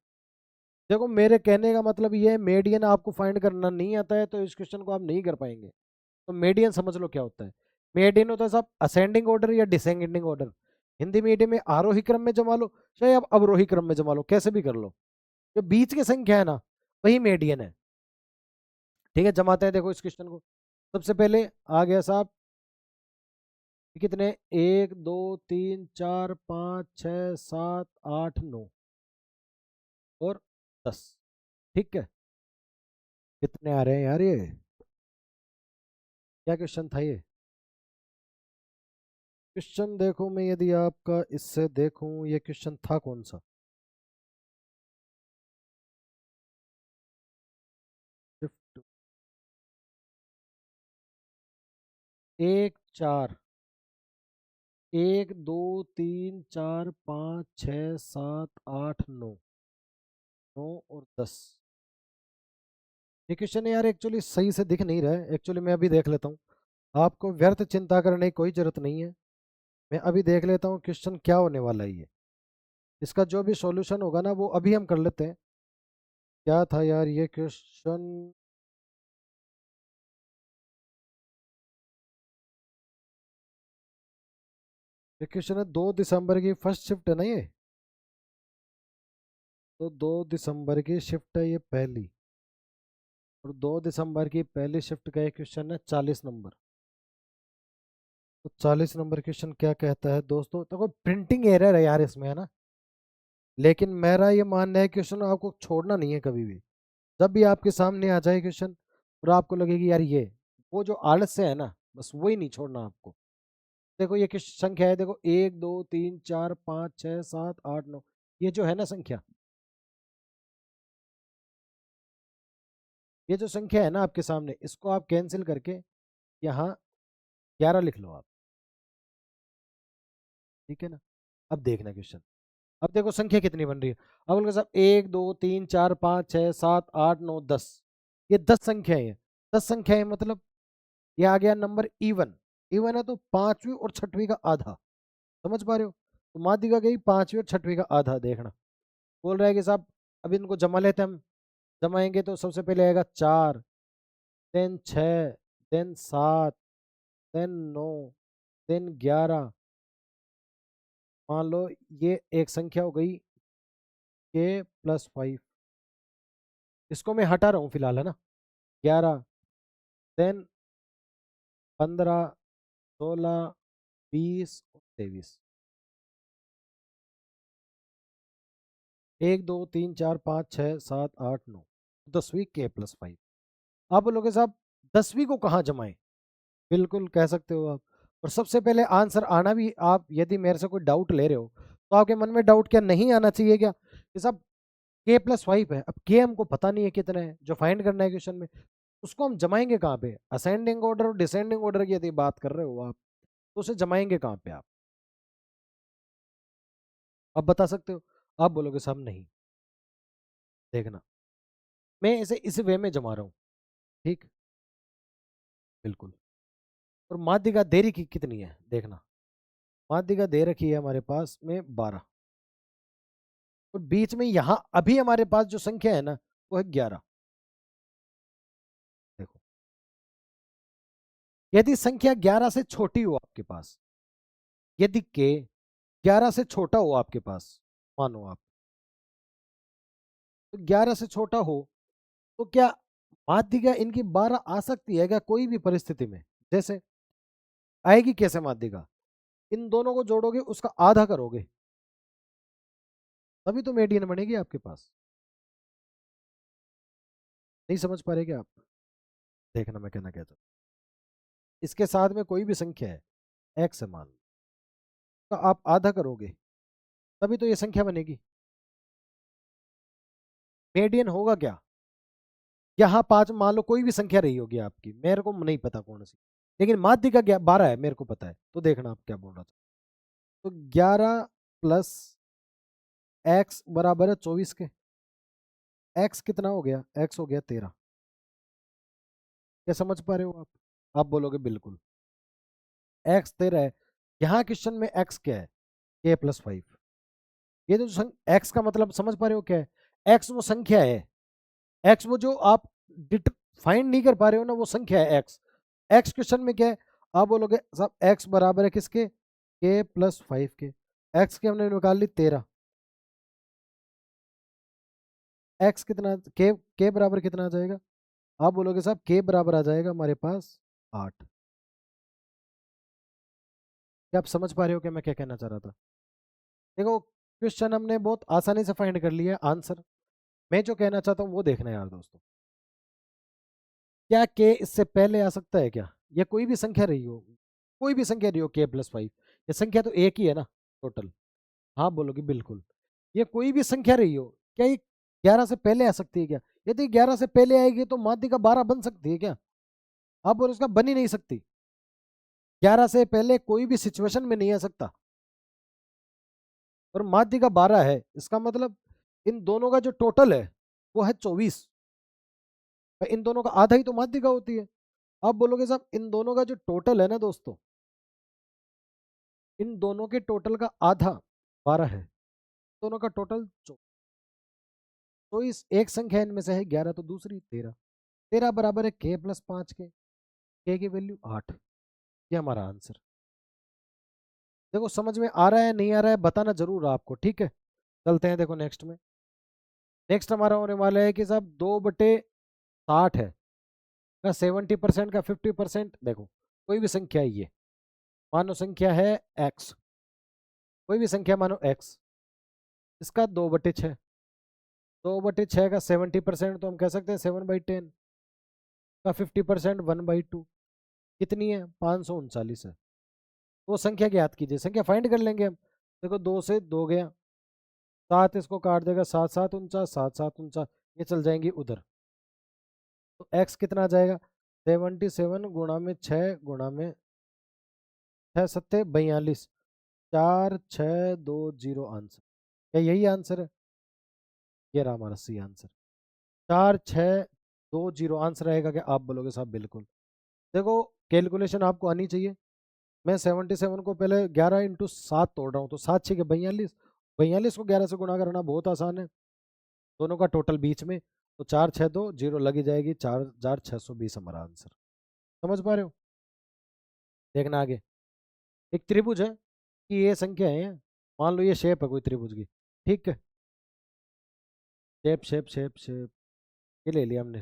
देखो मेरे कहने का मतलब ये है, मीडियन आपको फाइंड करना नहीं आता है तो इस क्वेश्चन को आप नहीं कर पाएंगे। तो मीडियन समझ लो क्या होता है। मीडियन होता है साहब असेंडिंग ऑर्डर या डिसेंडिंग ऑर्डर। हिंदी मीडियम में आरोही क्रम में जमा लो, चाहे आप अवरोही क्रम में जमा लो, कैसे भी कर लो, जो बीच की संख्या है ना वही मीडियन है। ठीक है, जमाते हैं देखो इस क्वेश्चन को। सबसे पहले आ गया साहब कितने, एक दो तीन चार पाँच छः सात आठ नौ और 10। ठीक है, कितने आ रहे हैं यार ये, क्या क्वेश्चन था ये? क्वेश्चन देखो मैं यदि आपका इससे देखूं, ये क्वेश्चन था कौन सा? शिफ्ट एक चार, एक दो तीन चार पाँच छः सात आठ नौ, नौ और 10। ये क्वेश्चन यार एक्चुअली सही से दिख नहीं रहा है, एक्चुअली मैं अभी देख लेता हूँ। आपको व्यर्थ चिंता करने की कोई जरूरत नहीं है, मैं अभी देख लेता हूँ क्वेश्चन क्या होने वाला है ये। इसका जो भी सॉल्यूशन होगा ना वो अभी हम कर लेते हैं। क्या था यार ये क्वेश्चन? ये क्वेश्चन है 2 दिसंबर की फर्स्ट शिफ्ट है ना ये, तो 2 दिसंबर की शिफ्ट है ये पहली, और 2 दिसंबर की पहली शिफ्ट का एक क्वेश्चन है 40 नंबर। तो 40 नंबर क्वेश्चन क्या कहता है दोस्तों, तो कोई प्रिंटिंग एरर है यार इसमें, है ना। लेकिन मेरा ये मानना है क्वेश्चन आपको छोड़ना नहीं है कभी भी। जब भी आपके सामने आ जाए क्वेश्चन और आपको लगेगी यार ये, वो जो आलस से है ना, बस वही नहीं छोड़ना आपको। देखो ये किस संख्या है, देखो एक दो तीन चार पाँच छः सात आठ नौ, ये जो है ना संख्या, ये जो संख्या है ना आपके सामने, इसको आप कैंसिल करके यहाँ 11 लिख लो आप। ठीक है ना। अब देखना क्वेश्चन, अब देखो संख्या कितनी बन रही है। अब उनके साथ एक दो तीन चार पाँच छः सात आठ नौ 10, ये 10 संख्याएं हैं। 10 संख्याएं मतलब ये आ गया नंबर इवन। इवन है तो पांचवी और छठवीं का आधा। समझ पा रहे हो? तो माध्यिका गई पांचवी और छठवीं का आधा। देखना बोल रहा है कि साहब अब इनको जमा लेते हैं हम। जमाएंगे तो सबसे पहले आएगा 4, देन 6, देन 7, देन 9, देन 11। मान लो ये एक संख्या हो गई k+5, इसको मैं हटा रहा हूँ फिलहाल, है ना। 11, देन 15, 16, 20 और 23। एक दो तीन चार पाँच छः सात आठ नौ, 10वीं k+5। आप बोलोगे साहब 10वीं को कहाँ जमाएं? बिल्कुल कह सकते हो आप। और सबसे पहले आंसर आना भी, आप यदि मेरे से कोई डाउट ले रहे हो तो आपके मन में डाउट क्या नहीं आना चाहिए क्या कि साहब k+5 है, अब k हमको पता नहीं है कितना है जो फाइंड करना है क्वेश्चन में, उसको हम जमाएंगे कहाँ पे? असेंडिंग ऑर्डर और डिसेंडिंग ऑर्डर की यदि बात कर रहे हो आप, तो उसे जमाएंगे कहाँ पे आप? अब बता सकते हो? आप बोलोगे साहब नहीं। देखना मैं इसे इस वे में जमा रहा हूँ। ठीक, बिल्कुल। और माध्यिका देरी की कितनी है देखना, माध्यिका दे रखी है हमारे पास में 12, और बीच में यहाँ अभी हमारे पास जो संख्या है ना वो है 11। देखो यदि संख्या 11 से छोटी हो आपके पास, यदि के 11 से छोटा हो आपके पास, मानो आप तो 11 से छोटा हो, तो क्या माध्यिका इनकी 12 आ सकती है क्या कोई भी परिस्थिति में? जैसे आएगी कैसे माध्यिका, इन दोनों को जोड़ोगे उसका आधा करोगे तभी तो मीडियन बनेगी आपके पास। नहीं समझ पा रहे क्या आप? देखना मैं कहना कहता हूँ, इसके साथ में कोई भी संख्या है, एक्स है मान लो, तो आप आधा करोगे तभी तो ये संख्या बनेगी। मीडियन होगा क्या, यहाँ 5 मान लो कोई भी संख्या रही होगी आपकी, मेरे को नहीं पता कौन सी, लेकिन माध्य का 12 है मेरे को पता है, तो देखना आप क्या बोल रहा था। तो 11 प्लस एक्स बराबर है 24 के। एक्स कितना हो गया? एक्स हो गया 13। क्या समझ पा रहे हो आप बोलोगे बिल्कुल। एक्स 13 है। यहाँ क्वेश्चन में एक्स क्या है? के प्लस 5। ये जो एक्स का मतलब समझ पा रहे हो क्या है? एक्स वो संख्या है, एक्स वो जो आप फाइंड नहीं कर पा रहे हो ना, वो संख्या है एक्स। एक्स क्वेश्चन में क्या है? आप बोलोगे साहब एक्स बराबर है किसके? के प्लस 5 के। एक्स की हमने निकाल ली 13। एक्स कितना? के बराबर कितना आ जाएगा? आप बोलोगे साहब के बराबर आ जाएगा हमारे पास 8। क्या आप समझ पा रहे हो कि मैं क्या कहना चाह रहा था? देखो क्वेश्चन हमने बहुत आसानी से फाइंड कर लिया आंसर। मैं जो कहना चाहता हूँ वो देखना है यार दोस्तों। क्या के इससे पहले आ सकता है क्या? या कोई भी संख्या रही हो, कोई भी संख्या रही हो के प्लस 5, ये संख्या तो एक ही है ना टोटल। हाँ बोलोगे बिल्कुल। ये कोई भी संख्या रही हो, क्या ये 11 से पहले आ सकती है क्या? यदि 11 से पहले आएगी तो माध्य का 12 बन सकती है क्या? आप बोलो उसका बन ही नहीं सकती। 11 से पहले कोई भी सिचुएशन में नहीं आ सकता। और माध्य का 12 है, इसका मतलब इन दोनों का जो टोटल है वो है 24। इन दोनों का आधा ही तो माध्य का होती है। आप बोलोगे साहब इन दोनों का जो टोटल है ना दोस्तों, इन दोनों के टोटल का आधा 12 है, दोनों का टोटल 24। एक संख्या इनमें से है 11 तो दूसरी 13। 13 बराबर है के प्लस 5 के की वैल्यू 8। ये हमारा आंसर। देखो समझ में आ रहा है नहीं आ रहा है बताना जरूर आपको, ठीक है। चलते हैं देखो नेक्स्ट में। नेक्स्ट हमारा होने वाला है कि साहब 2/60 है का 70% का 50%। देखो कोई भी संख्या है ये, मानो संख्या है एक्स, कोई भी संख्या मानो एक्स, इसका 2/6। 2/6 का 70% तो हम कह सकते हैं 7/10 का 50% 1/2। कितनी है? 539 है। वो संख्या ज्ञात कीजिए, संख्या फाइंड कर लेंगे हम। देखो 2 से 2 गया, 7 इसको काट देगा, 7 7 49, 7 7 49, ये चल जाएंगी उधर। तो एक्स कितना आ जाएगा? 77 गुणा में 6 गुणा में 6 7 42, 4620 आंसर। क्या यही आंसर है? ये रहा हमारा सी आंसर। 4620 आंसर रहेगा क्या? आप बोलोगे साहब बिल्कुल। देखो कैलकुलेशन आपको आनी चाहिए। मैं 77 को पहले 11 × 7 तोड़ रहा हूँ, तो 7 6 42, 42 को 11 से गुणा करना बहुत आसान है। दोनों का टोटल बीच में, तो 4620 लगी जाएगी, 4620 हमारा आंसर। समझ पा रहे हो? देखना आगे। एक त्रिभुज है कि ये संख्या है, मान लो ये शेप है कोई त्रिभुज की, ठीक है। शेप शेप शेप शेप ये ले लिया हमने।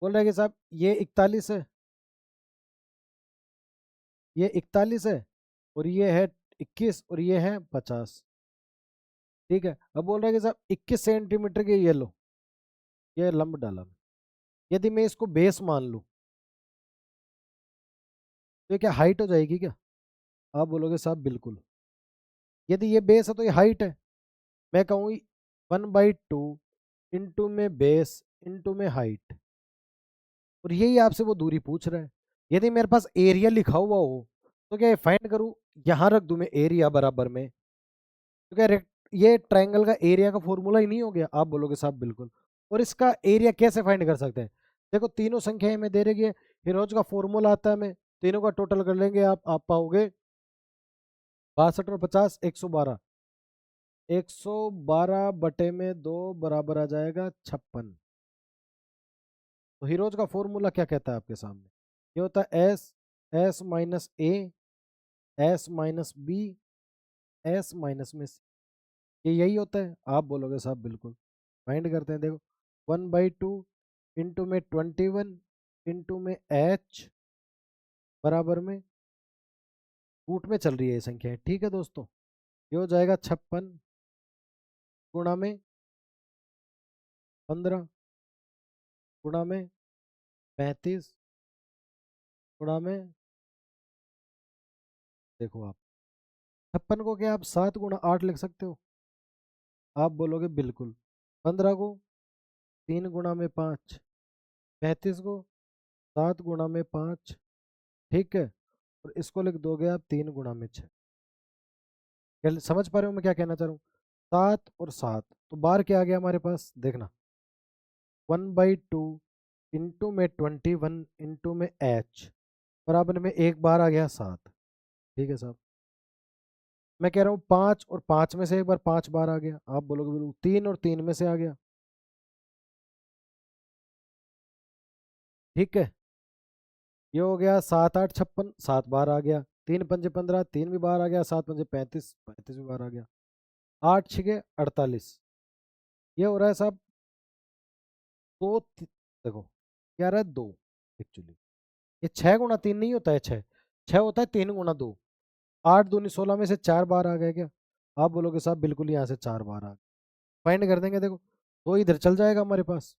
बोल रहे कि साहब ये 41 है, ये 41 है, और ये है 21, और ये है 50। ठीक है। अब बोल रहे कि साहब 21 सेंटीमीटर के ये लो, ये लंब डाला मैं। यदि मैं इसको बेस मान लूं तो ये क्या हाइट हो जाएगी क्या? आप बोलोगे साहब बिल्कुल। यदि ये बेस है तो ये हाइट है। मैं कहूँ 1/2 इंटू में बेस इंटू में हाइट, और यही आपसे वो दूरी पूछ रहा है। यदि मेरे पास एरिया लिखा हुआ हो तो क्या फाइंड करूँ? यहाँ रख दूं मैं एरिया बराबर में, तो क्या ये ट्रायंगल का एरिया का फॉर्मूला ही नहीं हो गया? आप बोलोगे साहब बिल्कुल। और इसका एरिया कैसे फाइंड कर सकते हैं? देखो तीनों संख्याएं में दे रही है, हिरोज का फॉर्मूला आता है, मैं तीनों का टोटल कर लेंगे, आप पाओगे 62 और 50 112। 112 बटे में 2 बराबर आ जाएगा 56। तो हीरोज का फॉर्मूला क्या कहता है आपके सामने? ये होता है S, S minus A, S minus B, S minus में सी। ये यही होता है? आप बोलोगे साहब बिल्कुल। फाइंड करते हैं। देखो 1/2 इंटू में 21 इंटू में एच बराबर में रूट में चल रही है ये संख्या, ठीक है दोस्तों। ये हो जाएगा 56 गुणा में 15 गुणा में 35 गुणा में, देखो आप 56 को क्या आप 7 × 8 लिख सकते हो? आप बोलोगे बिल्कुल। 15 को 3 × 5 35 को 7 × 5, ठीक है। और इसको लिख दोगे आप 3 × 6। समझ पा रहे हो मैं क्या कहना चाह रहा हूँ? 7 और 7 तो बार क्या आ गया हमारे पास, देखना 1/2 इंटू में 21 इंटू में h बराबर में एक बार आ गया 7, ठीक है साहब। मैं कह रहा हूँ 5 और 5 में से एक बार 5 बार आ गया, आप बोलोगे बिल्कुल 3 और 3 में से आ गया, ठीक है। ये हो गया 7 8 56, 7 बार आ गया। 3 × 5 = 15, 3 भी बार आ गया। 7 × 5 = 35, 35 भी बार आ गया। 8 × 6 = 48। ये हो रहा है साहब देखो क्या रहा है 2 एक्चुअली। ये 6 × 3 नहीं होता है, 6 होता है 3 × 2। 8 दूनी 16 में से 4 बार आ गए क्या? आप बोलोगे साहब बिल्कुल यहाँ से 4 बार आ गए। फाइंड कर देंगे, देखो 2 इधर चल जाएगा हमारे पास,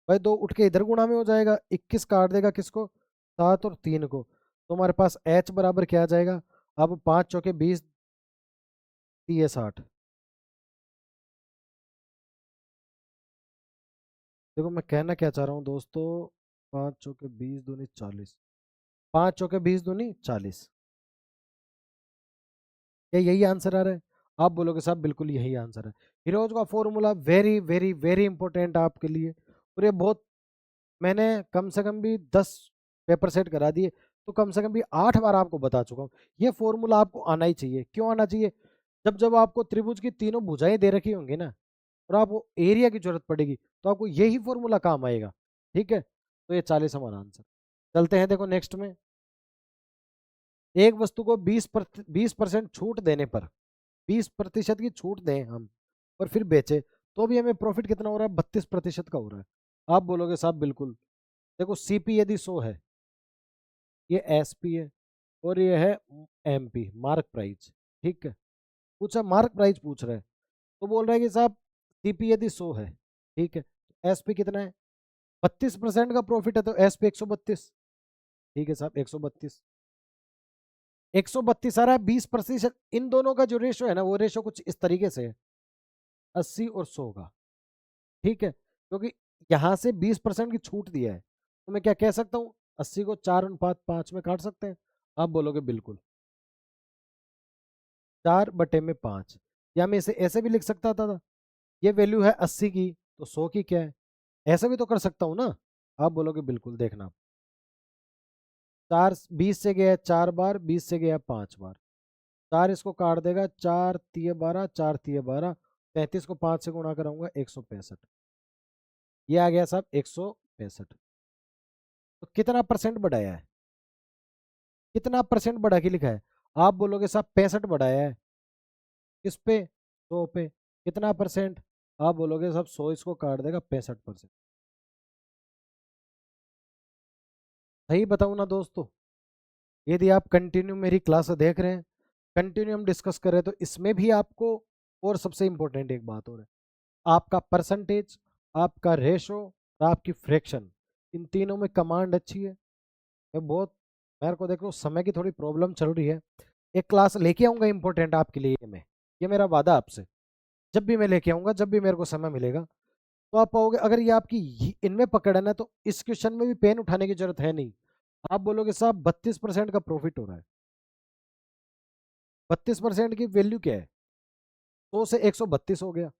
भाई 2 उठ के इधर गुणा में हो जाएगा, 21 काट देगा किसको, 7 और 3 को। तो हमारे पास h बराबर क्या आ जाएगा, अब 5 चौके 20, 60। देखो मैं कहना क्या चाह रहा हूँ दोस्तों, 5 चौके 20 दूनी 40, 5 चौके 20 दूनी 40, क्या यही आंसर आ रहा है? आप बोलोगे साहब बिल्कुल यही आंसर है। हीरोज का formula very very very important आपके लिए, और ये बहुत, मैंने कम से कम भी 10 पेपर सेट करा दिए, तो कम से कम भी 8 बार आपको बता चुका हूँ। ये फॉर्मूला आपको आना ही चाहिए। क्यों आना चाहिए? जब जब आपको त्रिभुज की तीनों भुजाएं दे रखी होंगी ना, और आपको एरिया की जरूरत पड़ेगी, तो आपको यही फॉर्मूला काम आएगा, ठीक है। तो ये 40 हमारा आंसर। चलते हैं देखो नेक्स्ट में। एक वस्तु को 20% छूट देने पर, 20% की छूट दें हम और फिर बेचे, तो भी हमें प्रॉफिट कितना हो रहा है, 32% का हो रहा है। आप बोलोगे साहब बिल्कुल, देखो सीपी यदि 100 है, ये एसपी है, और ये है एमपी मार्क प्राइस, ठीक है। पूछा मार्क प्राइस पूछ रहा है, तो बोल रहा है कि साहब सीपी यदि 100 है, ठीक है, तो एसपी कितना है, 32% का प्रॉफिट है, तो एसपी 132, ठीक है साहब 132। 132 आ रहा है, 20%। इन दोनों का जो रेशो है ना, वो रेशो कुछ इस तरीके से है, 80 और 100 का, ठीक है। क्योंकि यहां से 20% की छूट दिया है, तो मैं क्या कह सकता हूँ, 80 को 4 अनुपात 5 में काट सकते हैं। आप बोलोगे बिल्कुल 4/5, या मैं इसे ऐसे भी लिख सकता था, ये वैल्यू है 80 की, तो 100 की क्या है, ऐसा भी तो कर सकता हूँ ना। आप बोलोगे बिल्कुल, देखना 4 20 से गया 4 बार, 20 से गया 5 बार, 4 इसको काट देगा, 4×3 = 12, 4×3 = 12, 33 को 5 से गुणा कराऊंगा 165, ये आ गया साहब 165। तो कितना परसेंट बढ़ाया है, कितना परसेंट बढ़ा के लिखा है? आप बोलोगे साहब 65 बढ़ाया है, किस पे, 100 पे, कितना परसेंट? आप बोलोगे साहब 100 इसको काट देगा 65%। सही बताऊं ना दोस्तों, यदि आप कंटिन्यू मेरी क्लास देख रहे हैं, कंटिन्यू हम डिस्कस कर रहे हैं, तो इसमें भी आपको, और सबसे इंपॉर्टेंट एक बात और है, आपका परसेंटेज, आपका रेशो और आपकी फ्रैक्शन, इन तीनों में कमांड अच्छी है। मैं बहुत, मेरे को देखो समय की थोड़ी प्रॉब्लम चल रही है, एक क्लास लेके आऊंगा इंपॉर्टेंट आपके लिए, मैं ये मेरा वादा आपसे, जब भी मैं लेके आऊंगा, जब भी मेरे को समय मिलेगा, तो आप पाओगे। अगर ये आपकी इनमें पकड़ है ना, तो इस क्वेश्चन में भी पेन उठाने की जरूरत है नहीं। आप बोलोगे साहब 32% का प्रॉफिट हो रहा है, 32% की वैल्यू क्या है, 100 से 132 हो गया,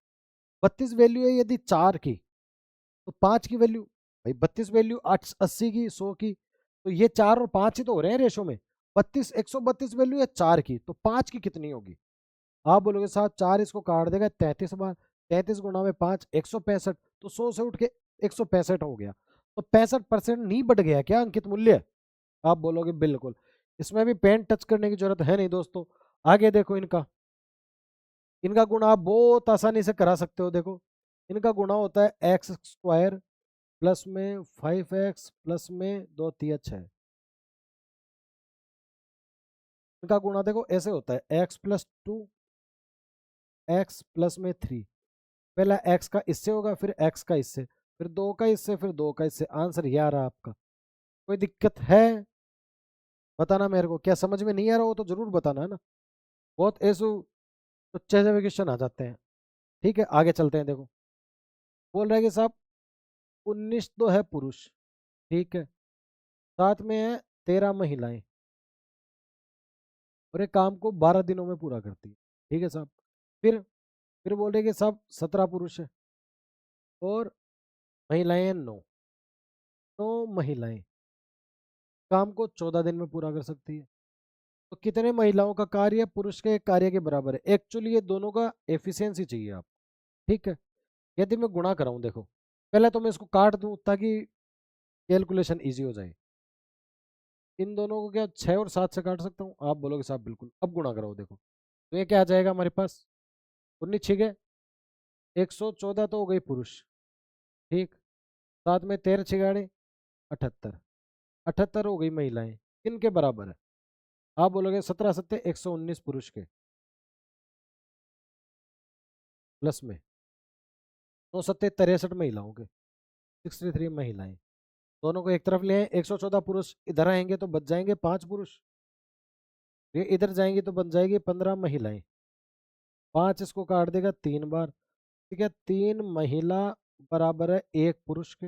32 वैल्यू है यदि 4 की, तो 5 की वैल्यू, भाई 32 वैल्यू 80 की, 100 की, तो ये 4 और 5 ही तो हो रहे हैं रेशो में। 132 वैल्यू है 4 की, तो 5 की कितनी होगी? आप बोलोगे साहब 4 इसको काट देगा 33 बार, 33 गुणा में 5 165, तो 100 से उठ के 165 हो गया। तो 65% नहीं बढ़ गया क्या अंकित मूल्य? आप बोलोगे बिल्कुल। इसमें भी पेन टच करने की जरूरत है नहीं दोस्तों। आगे देखो इनका, इनका गुणा आप बहुत आसानी से करा सकते हो। देखो इनका गुणा होता है x² प्लस में 5x प्लस में 2×3=6। इनका गुणा देखो ऐसे होता है x+2 x प्लस में 3, पहला x का इससे होगा, फिर x का इससे, फिर 2 का इससे, फिर 2 का इससे। आंसर ये आ रहा आपका। कोई दिक्कत है? बताना मेरे को, क्या समझ में नहीं आ रहा हो तो जरूर बताना, है ना। बहुत ऐसे क्वेश्चन आ जाते हैं। ठीक है आगे चलते हैं। देखो बोल रहा है कि साहब 19 तो है पुरुष, ठीक है, साथ में है 13 महिलाएं, और एक काम को 12 दिनों में पूरा करती है, ठीक है साहब। फिर बोल रहे कि साहब 17 पुरुष है और महिलाएं 9, 9 महिलाएं काम को 14 दिन में पूरा कर सकती है। तो कितने महिलाओं का कार्य पुरुष के कार्य के बराबर है? एक्चुअली ये दोनों का एफिशिएंसी चाहिए आप, ठीक है। यदि मैं गुणा कराऊं, देखो पहले तो मैं इसको काट दूं ताकि कैलकुलेशन इजी हो जाए। इन दोनों को क्या 6 और 7 से काट सकता हूँ? आप बोलोगे साहब बिल्कुल। अब गुणा कराओ, देखो तो ये क्या आ जाएगा हमारे पास, 19 ठीक है, 114 तो हो गई पुरुष, ठीक, साथ में 13 छिगाड़े 78, 78 हो गई महिलाएं। किन के बराबर है? आप बोलोगे 17 सत्ते 119 पुरुष के, प्लस में 9 सत्ते 63 महिलाओं के, 63 महिलाएं। दोनों को एक तरफ ले आए, 114 पुरुष इधर आएंगे तो बच जाएंगे 5 पुरुष, ये इधर जाएंगे तो बच जाएगी 15 महिलाएं। 5 इसको काट देगा 3 बार, ठीक है, 3 महिला बराबर है 1 पुरुष के।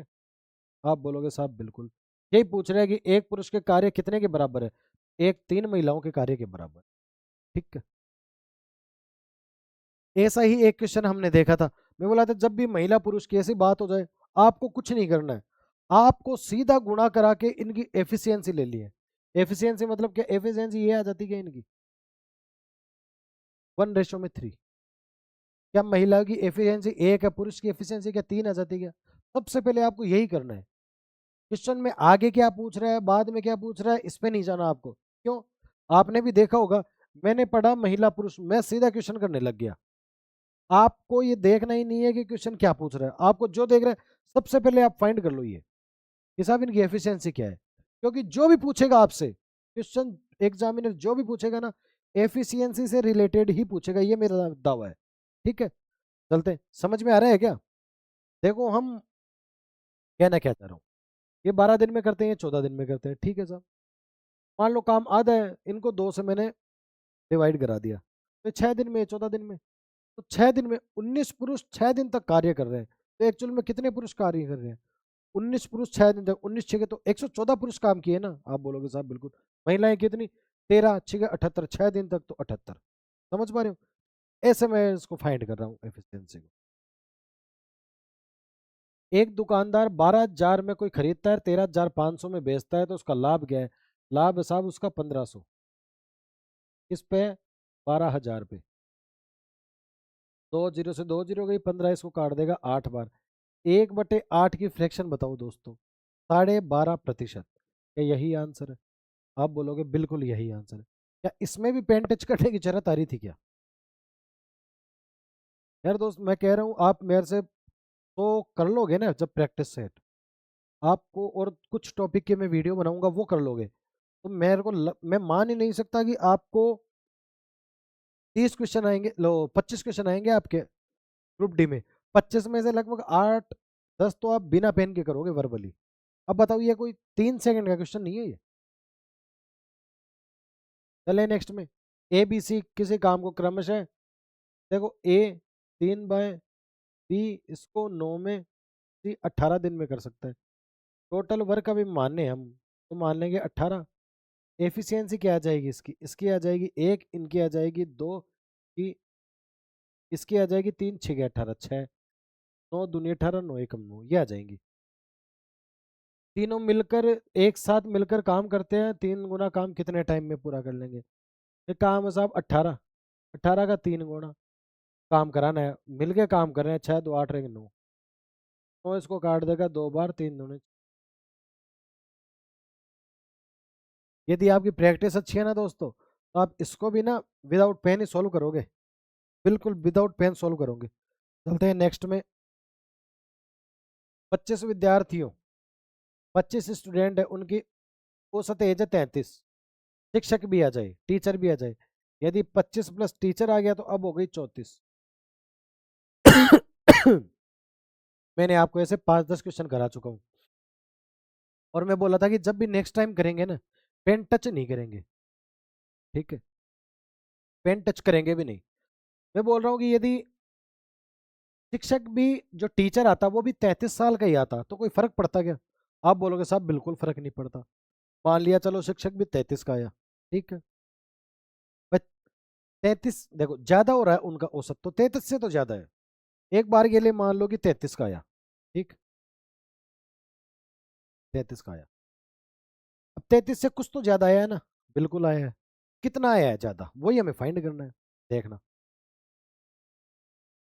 आप बोलोगे साहब बिल्कुल। यही पूछ रहे हैं कि एक पुरुष के कार्य कितने के बराबर है? एक 3 महिलाओं के कार्य के बराबर, ठीक है। ऐसा ही एक क्वेश्चन हमने देखा था। मैं बोला था जब भी महिला पुरुष की ऐसी बात हो जाए, आपको कुछ नहीं करना है, आपको सीधा गुणा करा के इनकी एफिशिएंसी ले ली है। एफिशिएंसी मतलब क्या? एफिशिएंसी ये आ जाती है इनकी 1:3। क्या महिला की एफिशिएंसी 1 है, पुरुष की एफिशिएंसी क्या 3 आ जाती है क्या? सबसे पहले आपको यही करना है। क्वेश्चन में आगे क्या पूछ रहा है, बाद में क्या पूछ रहा है, इस पे नहीं जाना आपको। क्यों? आपने भी देखा होगा, मैंने पढ़ा महिला पुरुष, मैं सीधा क्वेश्चन करने लग गया। आपको ये देखना ही नहीं है कि क्वेश्चन क्या पूछ रहा है, आपको जो देख रहा है सबसे पहले आप फाइंड कर लो ये कि साहब इनकी एफिशिएंसी क्या है। क्योंकि जो भी पूछेगा आपसे क्वेश्चन, एग्जामिनर जो भी पूछेगा ना, एफिशिएंसी से रिलेटेड ही पूछेगा, ये मेरा दावा है, ठीक है। चलते हैं। समझ में आ रहा है क्या? देखो हम कहना क्या चाह रहा हूँ, ये 12 दिन में करते हैं, 14 दिन में करते हैं, ठीक है साहब। मान लो काम आधा है, इनको 2 से मैंने डिवाइड करा दिया, तो 6 दिन में, 14 दिन में, तो 6 दिन में 19 पुरुष 6 दिन तक कार्य कर रहे हैं। तो एक्चुअल में कितने पुरुष कार्य कर रहे हैं? 19 पुरुष 6 दिन तक, 19 छः तो 114 पुरुष काम किए ना। आप बोलोगे साहब बिल्कुल। महिलाएं कितनी? 13 छः 78, 6 दिन तक तो 78। समझ पा रहे हो? ऐसे मैं इसको फाइंड कर रहा हूँ एफिशिएंसी को। एक दुकानदार 12,000 में कोई खरीदता है, 13,500 में बेचता है, तो उसका लाभ क्या है? लाभ है साहब उसका 1500, किस पे? 12,000 पे। 2 जीरो से 2 जीरो गई, 15 इसको काट देगा 8 बार। 1/8 की फ्रैक्शन बताओ दोस्तों, 12.5%। क्या यही आंसर है? आप बोलोगे बिल्कुल यही आंसर है। क्या इसमें भी पेन टच करने की जरूरत आ रही थी क्या? यार दोस्त मैं कह रहा हूँ आप मेरे से तो कर लोगे ना जब प्रैक्टिस सेट, आपको और कुछ टॉपिक के मैं वीडियो बनाऊंगा वो कर लोगे, तो मेरे को मैं मान ही नहीं सकता कि आपको 30 क्वेश्चन आएंगे, लो 25 क्वेश्चन आएंगे आपके ग्रुप डी में, 25 में से लगभग 8-10 तो आप बिना पेन के करोगे वर्बली। अब बताओ ये कोई 3 सेकंड का क्वेश्चन नहीं है ये। चले नेक्स्ट में, ए बी सी किसी काम को क्रमशः, देखो ए 3 बाय, बी इसको 9 में, सी 18 दिन में कर सकता है। टोटल वर्क अभी माने हम, तो मान लेंगे 18। एफिशिएंसी क्या आ जाएगी इसकी? इसकी आ जाएगी 1, इनकी आ जाएगी 2 की, इसकी आ जाएगी 3, 6 18, 6 9 दूनी 18, 9 एकम 9, ये आ जाएंगी। तीनों मिलकर एक साथ मिलकर काम करते हैं, 3 गुना काम कितने टाइम में पूरा कर लेंगे? ये काम है साहब 18, 18 का 3 गुना काम कराना है, मिलके काम कर रहे हैं, 6 2 8 रहेंगे 9, 9 इसको काट देगा 2 बार, 3 दूने। यदि आपकी प्रैक्टिस अच्छी है ना दोस्तों, तो आप इसको भी ना विदाउट पेन ही सॉल्व करोगे, बिल्कुल विदाउट पेन सॉल्व करोगे। चलते हैं नेक्स्ट में। 25 विद्यार्थियों, 25 स्टूडेंट है, उनकी औसत एज है 33। शिक्षक भी आ जाए, टीचर भी आ जाए, यदि 25 प्लस टीचर आ गया तो अब हो गई 34। मैंने आपको ऐसे 5-10 क्वेश्चन करा चुका हूँ, और मैं बोला था कि जब भी नेक्स्ट टाइम करेंगे ना, पेन टच नहीं करेंगे, ठीक है, पेन टच करेंगे भी नहीं। मैं बोल रहा हूँ कि यदि शिक्षक भी, जो टीचर आता वो भी 33 साल का ही आता, तो कोई फर्क पड़ता क्या? आप बोलोगे साहब बिल्कुल फर्क नहीं पड़ता। मान लिया चलो शिक्षक भी 33 का आया, ठीक है। 33, देखो ज्यादा हो रहा है उनका औसत, तो 33 से तो ज्यादा है। एक बार के लिए मान लो कि 33 का आया, ठीक, 33 का आया। अब 33 से कुछ तो ज्यादा आया है ना, बिल्कुल आया है। कितना आया है ज्यादा, वही हमें फाइंड करना है। देखना,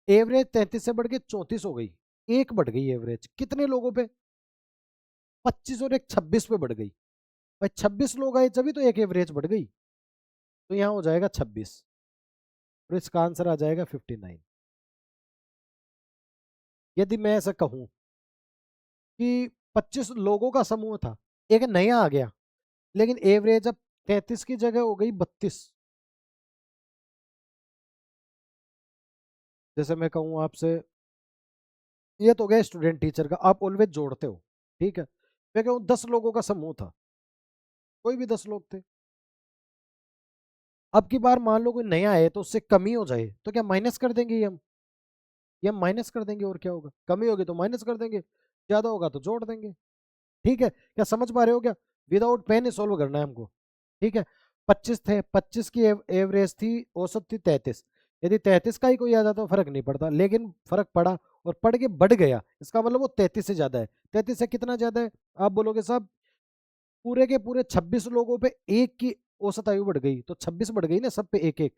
एवरेज 33 से बढ़ के 34 हो गई, एक बढ़ गई एवरेज कितने लोगों पे? 25 और एक 26 पे बढ़ गई। भाई 26 लोग आए तभी तो एक एवरेज बढ़ गई, तो यहाँ हो जाएगा 26, और इसका आंसर आ जाएगा 59। यदि मैं ऐसा कहूं कि 25 लोगों का समूह था, एक नया आ गया, लेकिन एवरेज अब 33 की जगह हो गई 32। जैसे मैं कहूँ आपसे, ये तो गया स्टूडेंट टीचर का, आप ऑलवेज जोड़ते हो, ठीक है। मैं कहूँ 10 लोगों का समूह था, कोई भी 10 लोग थे। अब की बार मान लो कोई नया है तो उससे कमी हो जाए, तो क्या माइनस कर देंगे ये हम माइनस कर देंगे, और क्या होगा, कमी होगी तो माइनस कर देंगे, ज्यादा होगा तो जोड़ देंगे। ठीक है, क्या समझ पा रहे हो क्या? विदाउट पेन ही सोल्व करना है हमको, ठीक है। 25 थे, 25 की एवरेज थी, औसत थी 33। यदि 33 का ही कोई आ जाता तो फर्क नहीं पड़ता, लेकिन फर्क पड़ा, और पढ़ के बढ़ गया, इसका मतलब वो 33 से ज्यादा है। 33 से कितना ज्यादा है? आप बोलोगे साहब पूरे के पूरे 26 लोगों पे एक की औसत आयु बढ़ गई, तो 26 बढ़ गई ना, सब पे एक एक।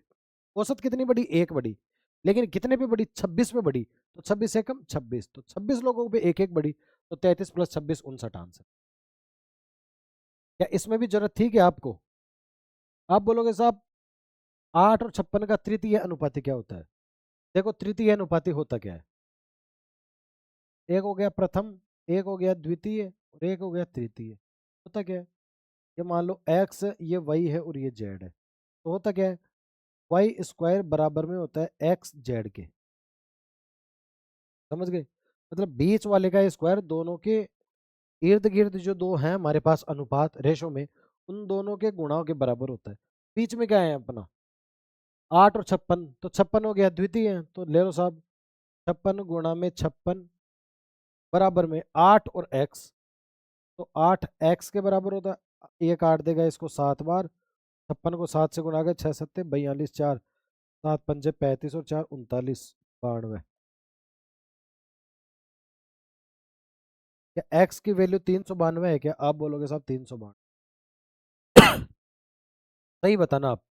औसत कितनी बढ़ी? एक बढ़ी। लेकिन कितने पे बढ़ी? 26 पे बढ़ी, तो 26 से कम 26, तो 26 लोगों पे एक एक बढ़ी, तो 33 प्लस 26 59 आंसर। क्या इसमें भी जरूरत थी क्या आपको? आप बोलोगे साहब 8 और 56 का तृतीय अनुपाती क्या होता है? देखो तृतीय अनुपाती होता क्या है, एक हो गया प्रथम, एक हो गया द्वितीय, और एक हो गया तृतीय। होता क्या है, ये मान लो एक्स, ये वाई है और ये जेड है, तो होता क्या है, वाई स्क्वायर बराबर में होता है एक्स जेड के। समझ गए? मतलब बीच वाले का स्क्वायर, दोनों के इर्द गिर्द जो दो हैं हमारे पास अनुपात रेशो में, उन दोनों के गुणाओं के बराबर होता है। बीच में क्या है अपना 8 और 56, तो 56 हो गया द्वितीय, तो ले लो साहब 56 गुणा में 56 बराबर में 8 और x, तो 8x के बराबर होता है। ये काट देगा इसको 7 बार, 56 को 7 से गुणा कर, 6 7 42, 4 7 पंजे 35 और 4 39, 92। क्या x की वैल्यू 392 है क्या? आप बोलोगे साहब 392। सही बताना आप,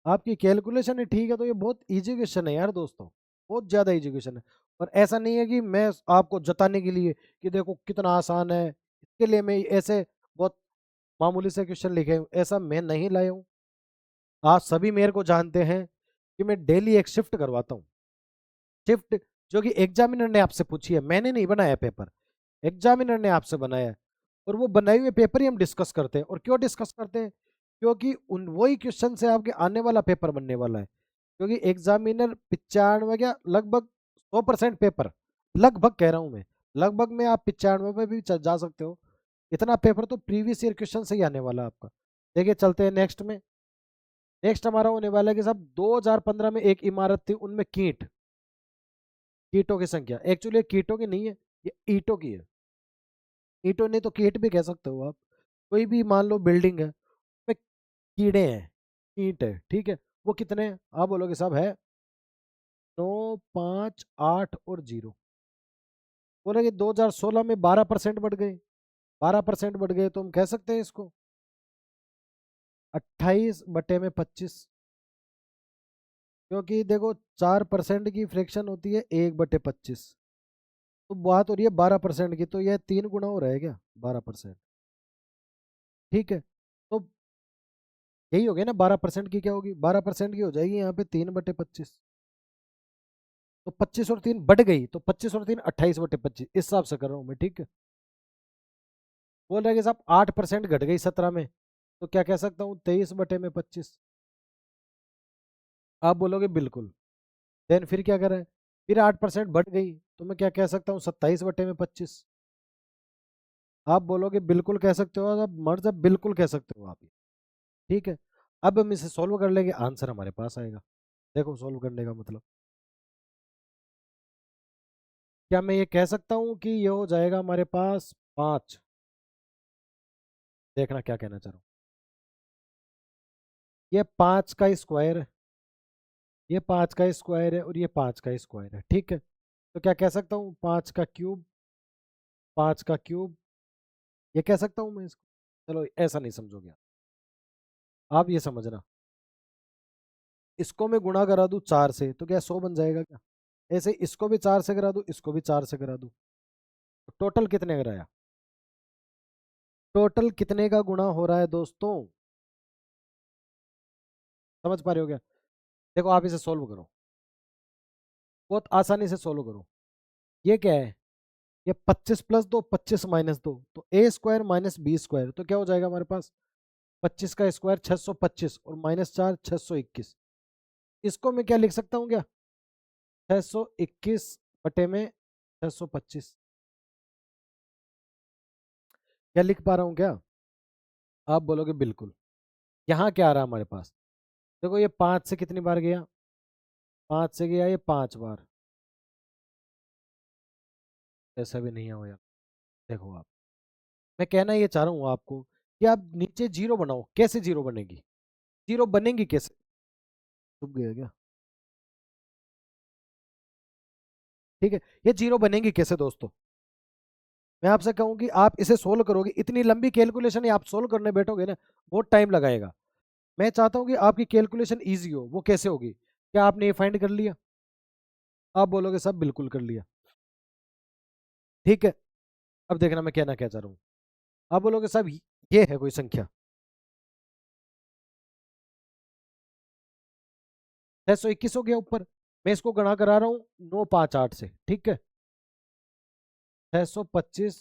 आपकी कैलकुलेशन है ठीक है, तो ये बहुत इजी क्वेश्चन है यार दोस्तों, बहुत ज्यादा इजी क्वेश्चन है। और ऐसा नहीं है कि मैं आपको जताने के लिए कि देखो कितना आसान है, इसके लिए मैं ऐसे बहुत मामूली से क्वेश्चन लिखे हूं, ऐसा मैं नहीं लाया हूँ। आप सभी मेरे को जानते हैं कि मैं डेली एक शिफ्ट करवाता हूँ, शिफ्ट जो कि एग्जामिनर ने आपसे पूछी है, मैंने नहीं बनाया पेपर, एग्जामिनर ने आपसे बनाया है। और वो बनाए हुए पेपर ही हम डिस्कस करते हैं। और क्यों डिस्कस करते हैं? क्योंकि उन वही क्वेश्चन से आपके आने वाला पेपर बनने वाला है। क्योंकि एग्जामिनर 95 क्या लगभग 100% पेपर, लगभग कह रहा हूं मैं, लगभग में आप 95 पे भी जा सकते हो। इतना पेपर तो प्रीवियस ईयर क्वेश्चन से ही आने वाला है आपका। देखिए चलते हैं नेक्स्ट में। नेक्स्ट हमारा होने वाला है कि साहब 2015 में एक इमारत थी, उनमें कीटों की संख्या, एक्चुअली कीटों की नहीं है, ये ईटों की है। ईटों नहीं तो कीट भी कह सकते हो आप। कोई भी मान लो बिल्डिंग है, उसमें कीड़े हैं, ईंट है, ठीक है। वो कितने हैं? आप बोलोगे साहब है 9, 5, 8 और 0। बोले कि 2016 में 12% बढ़ गए, 12% बढ़ गए, तो हम कह सकते हैं इसको 28/25। क्योंकि देखो 4% की फ्रैक्शन होती है 1/25, तो बात हो रही है 12% की, तो यह 3 गुना हो रहा है क्या 12%? ठीक है, तो यही हो गया ना, 12% की क्या होगी, 12% की हो जाएगी यहाँ पे 3/25। तो 25 और 3 बढ़ गई, तो 25 और 3 28/25, इस हिसाब से कर रहा हूँ मैं, ठीक है। बोल रहे कि साहब 8% घट गई 17 में, तो क्या कह सकता हूँ 23/25। आप बोलोगे बिल्कुल। देन फिर क्या करें, फिर 8% बढ़ गई, तो मैं क्या कह सकता हूँ 27/25। आप बोलोगे बिल्कुल कह सकते हो, अब मर्द बिल्कुल कह सकते हो आप, ठीक है। अब हम इसे सॉल्व कर लेंगे, आंसर हमारे पास आएगा। देखो सॉल्व करने का मतलब, क्या मैं ये कह सकता हूँ कि ये हो जाएगा हमारे पास 5? देखना क्या कहना चाह रहा हूँ। ये 5 का स्क्वायर है, ये 5 का स्क्वायर है और ये 5 का स्क्वायर है, ठीक है। तो क्या कह सकता हूँ, 5 का क्यूब, 5 का क्यूब, ये कह सकता हूँ मैं इसको। चलो ऐसा नहीं समझोगे आप ये समझना, इसको मैं गुणा करा दूं 4 से तो क्या 100 बन जाएगा क्या? ऐसे इसको भी 4 से करा दूं, इसको भी 4 से करा दूं, तो टोटल कितने का रहा? टोटल कितने का गुणा हो रहा है दोस्तों? समझ पा रहे हो क्या? देखो आप इसे सोल्व करो, बहुत आसानी से सोल्व करो। ये क्या है? ये 25 प्लस 2, 25 माइनस 2, तो ए स्क्वायर माइनस बी स्क्वायर, तो क्या हो जाएगा हमारे पास? 25 का स्क्वायर 625 और माइनस 4 621। इसको मैं क्या लिख सकता हूँ क्या? 621 बटे में 625। क्या लिख पा रहा हूँ क्या? आप बोलोगे बिल्कुल। यहाँ क्या आ रहा है हमारे पास? देखो ये 5 से कितनी बार गया? 5 से गया ये 5 बार। ऐसा भी नहीं हो यार। देखो आप, मैं कहना ये चाह रहा हूँ आपको कि आप नीचे जीरो बनाओ। कैसे जीरो बनेगी? जीरो बनेगी कैसे? डूब गया क्या? ठीक है, ये जीरो बनेगी कैसे दोस्तों? मैं आपसे कहूँ कि आप इसे सोल्व करोगे, इतनी लंबी कैलकुलेशन आप सोल्व करने बैठोगे ना, बहुत टाइम लगाएगा। मैं चाहता हूँ कि आपकी कैलकुलेशन इजी हो। वो कैसे होगी? क्या आपने ये फाइंड कर लिया? आप बोलोगे सब बिल्कुल कर लिया। ठीक है, अब देखना मैं कहना क्या चाह रहा हूँ। आप बोलोगे सब ये है कोई संख्या? 621 हो गया ऊपर। मैं इसको गणा करा रहा हूँ 958 से, ठीक है। 625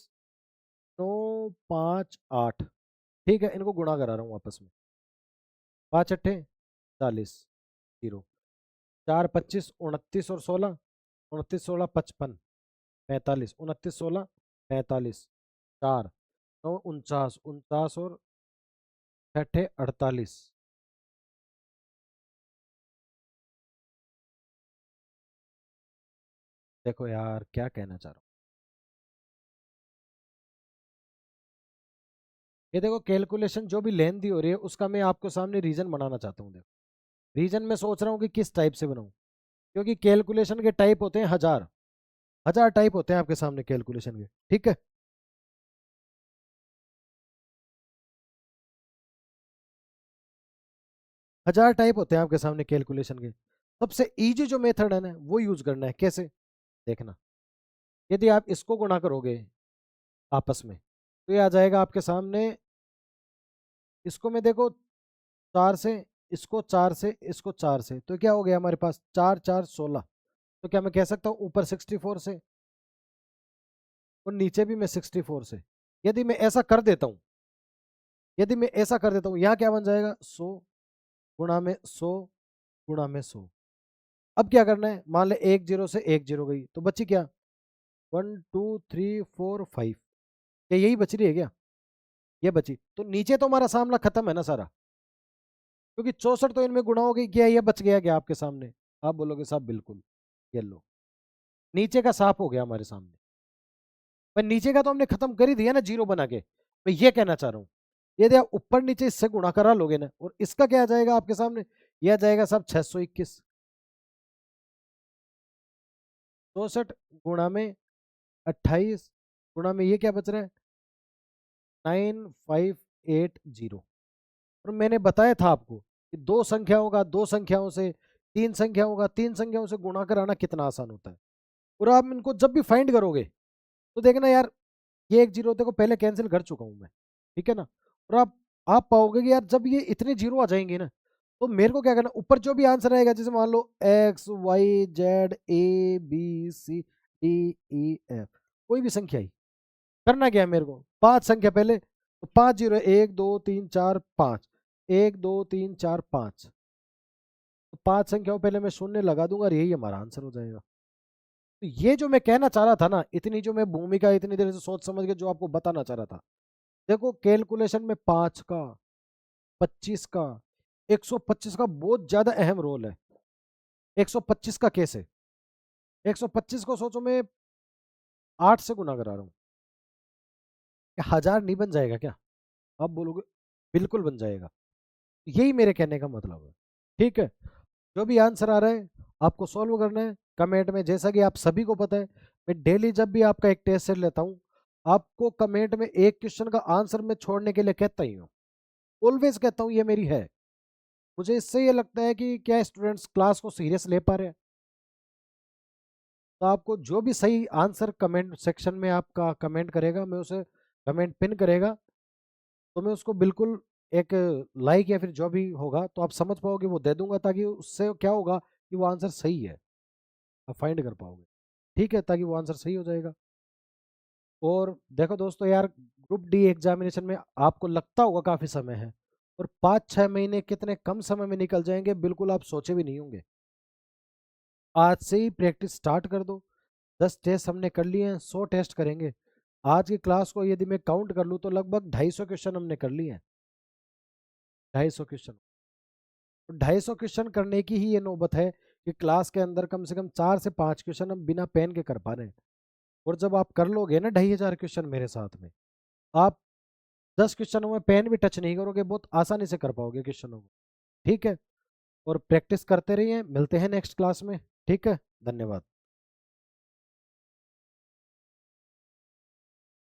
958, ठीक है, इनको गुणा करा रहा हूँ आपस में। 5 अट्ठे 40, जीरो। 4 25 29 और 16, 29 16 55 45, 29 16 45, 4 9 49, 49 और अट्ठे 48। देखो यार क्या कहना चाह रहा हूँ। ये देखो कैलकुलेशन जो भी लेंथी हो रही है उसका मैं आपको सामने रीजन बनाना चाहता हूँ। देखो रीजन में सोच रहा हूँ कि किस टाइप से बनाऊं, क्योंकि कैलकुलेशन के टाइप होते हैं हजार। हजार टाइप होते हैं आपके सामने कैलकुलेशन के, ठीक है। हजार टाइप होते हैं आपके सामने कैलकुलेशन के। सबसे इजी जो मेथड है ना वो यूज करना है। कैसे? देखना, यदि आप इसको गुणा करोगे आपस में तो ये आ जाएगा आपके सामने। इसको मैं देखो 4 से, इसको 4 से, इसको 4 से, तो क्या हो गया हमारे पास? 4 4 16। तो क्या मैं कह सकता हूँ ऊपर 64 से और नीचे भी मैं 64 से? यदि मैं ऐसा कर देता हूँ, यदि मैं ऐसा कर देता हूँ, यहाँ क्या बन जाएगा? 100 गुणा में 100 गुणा में 100। अब क्या करना है? मान ले एक जीरो से एक जीरो गई तो बची क्या? 1 2 3 4 5। क्या यही बच रही है क्या? ये बची, तो नीचे तो हमारा सामना खत्म है ना सारा, क्योंकि 64 तो इनमें गुणा हो गई। क्या ये बच गया क्या आपके सामने? आप बोलोगे साहब बिल्कुल। ये लो, नीचे का साफ हो गया हमारे सामने। पर नीचे का तो हमने खत्म कर ही दिया ना जीरो बना के। मैं ये कहना चाह रहा हूँ, यदि आप ऊपर नीचे इससे गुणा करा लोगे ना, और इसका क्या आ जाएगा आपके सामने? यह आ जाएगा साहब 621। 64 गुणा में 28 गुणा में ये क्या बच रहा है? 9580। और मैंने बताया था आपको कि दो संख्याओं का दो संख्याओं से, तीन संख्याओं का तीन संख्याओं से गुणा कराना कितना आसान होता है। और आप इनको जब भी फाइंड करोगे तो देखना यार, ये एक जीरो देखो पहले कैंसिल कर चुका हूं मैं, ठीक है ना। और आप पाओगे कि यार जब ये इतने जीरो आ जाएंगे ना, तो मेरे को क्या करना, ऊपर जो भी आंसर आएगा, जैसे मान लो XYZ ABCDEF, कोई भी संख्या ही, करना क्या है मेरे को? पांच संख्या पहले, तो पांच जीरो, 1 2 3 4 5, 1 2 3 4 5, तो पांच संख्याओं पहले मैं शून्य लगा दूंगा और यही हमारा आंसर हो जाएगा। तो ये जो मैं कहना चाह रहा था ना, इतनी जो मैं भूमिका इतनी देर से सोच समझ के जो आपको बताना चाह रहा था, देखो कैलकुलेशन में 5 का, 25 का, 125 का बहुत ज्यादा अहम रोल है। 125 का कैसे? 125 को सोचो, मैं 8 से गुना करा रहा हूँ, क्या 1000 नहीं बन जाएगा क्या? आप बोलोगे बिल्कुल बन जाएगा। यही मेरे कहने का मतलब है। ठीक है, जो भी आंसर आ रहा है आपको सॉल्व करना है कमेंट में। जैसा कि आप सभी को पता है, मैं डेली जब भी आपका एक टेस्ट सेट लेता हूँ, आपको कमेंट में एक क्वेश्चन का आंसर मैं छोड़ने के लिए कहता ही हूँ, ऑलवेज कहता हूँ, ये मेरी है। मुझे इससे ये लगता है कि क्या स्टूडेंट्स क्लास को सीरियस ले पा रहे हैं। तो आपको जो भी सही आंसर कमेंट सेक्शन में आपका कमेंट करेगा, मैं उसे कमेंट पिन करेगा, तो मैं उसको बिल्कुल एक लाइक या फिर जो भी होगा तो आप समझ पाओगे वो दे दूंगा, ताकि उससे क्या होगा कि वो आंसर सही है, आप फाइंड कर पाओगे। ठीक है, ताकि वो आंसर सही हो जाएगा। और देखो दोस्तों यार, ग्रुप डी एग्जामिनेशन में आपको लगता होगा काफ़ी समय है, और 5-6 महीने कितने कम समय में निकल जाएंगे, बिल्कुल आप सोचे भी नहीं होंगे। आज से ही प्रैक्टिस स्टार्ट कर दो। 10 टेस्ट हमने कर लिए हैं, 100 टेस्ट करेंगे। आज की क्लास को यदि मैं काउंट कर लूँ तो लगभग 250 क्वेश्चन हमने कर लिए हैं। 250 क्वेश्चन, 250 क्वेश्चन करने की ही ये नौबत है कि क्लास के अंदर कम से कम 4 से 5 क्वेश्चन हम बिना पेन के कर पा रहे हैं। और जब आप कर लोगे ना 2500 क्वेश्चन मेरे साथ में, आप 10 क्वेश्चनों में पेन भी टच नहीं करोगे, बहुत आसानी से कर पाओगे क्वेश्चनों को। ठीक है, और प्रैक्टिस करते रहिए, मिलते हैं नेक्स्ट क्लास में। ठीक है, धन्यवाद।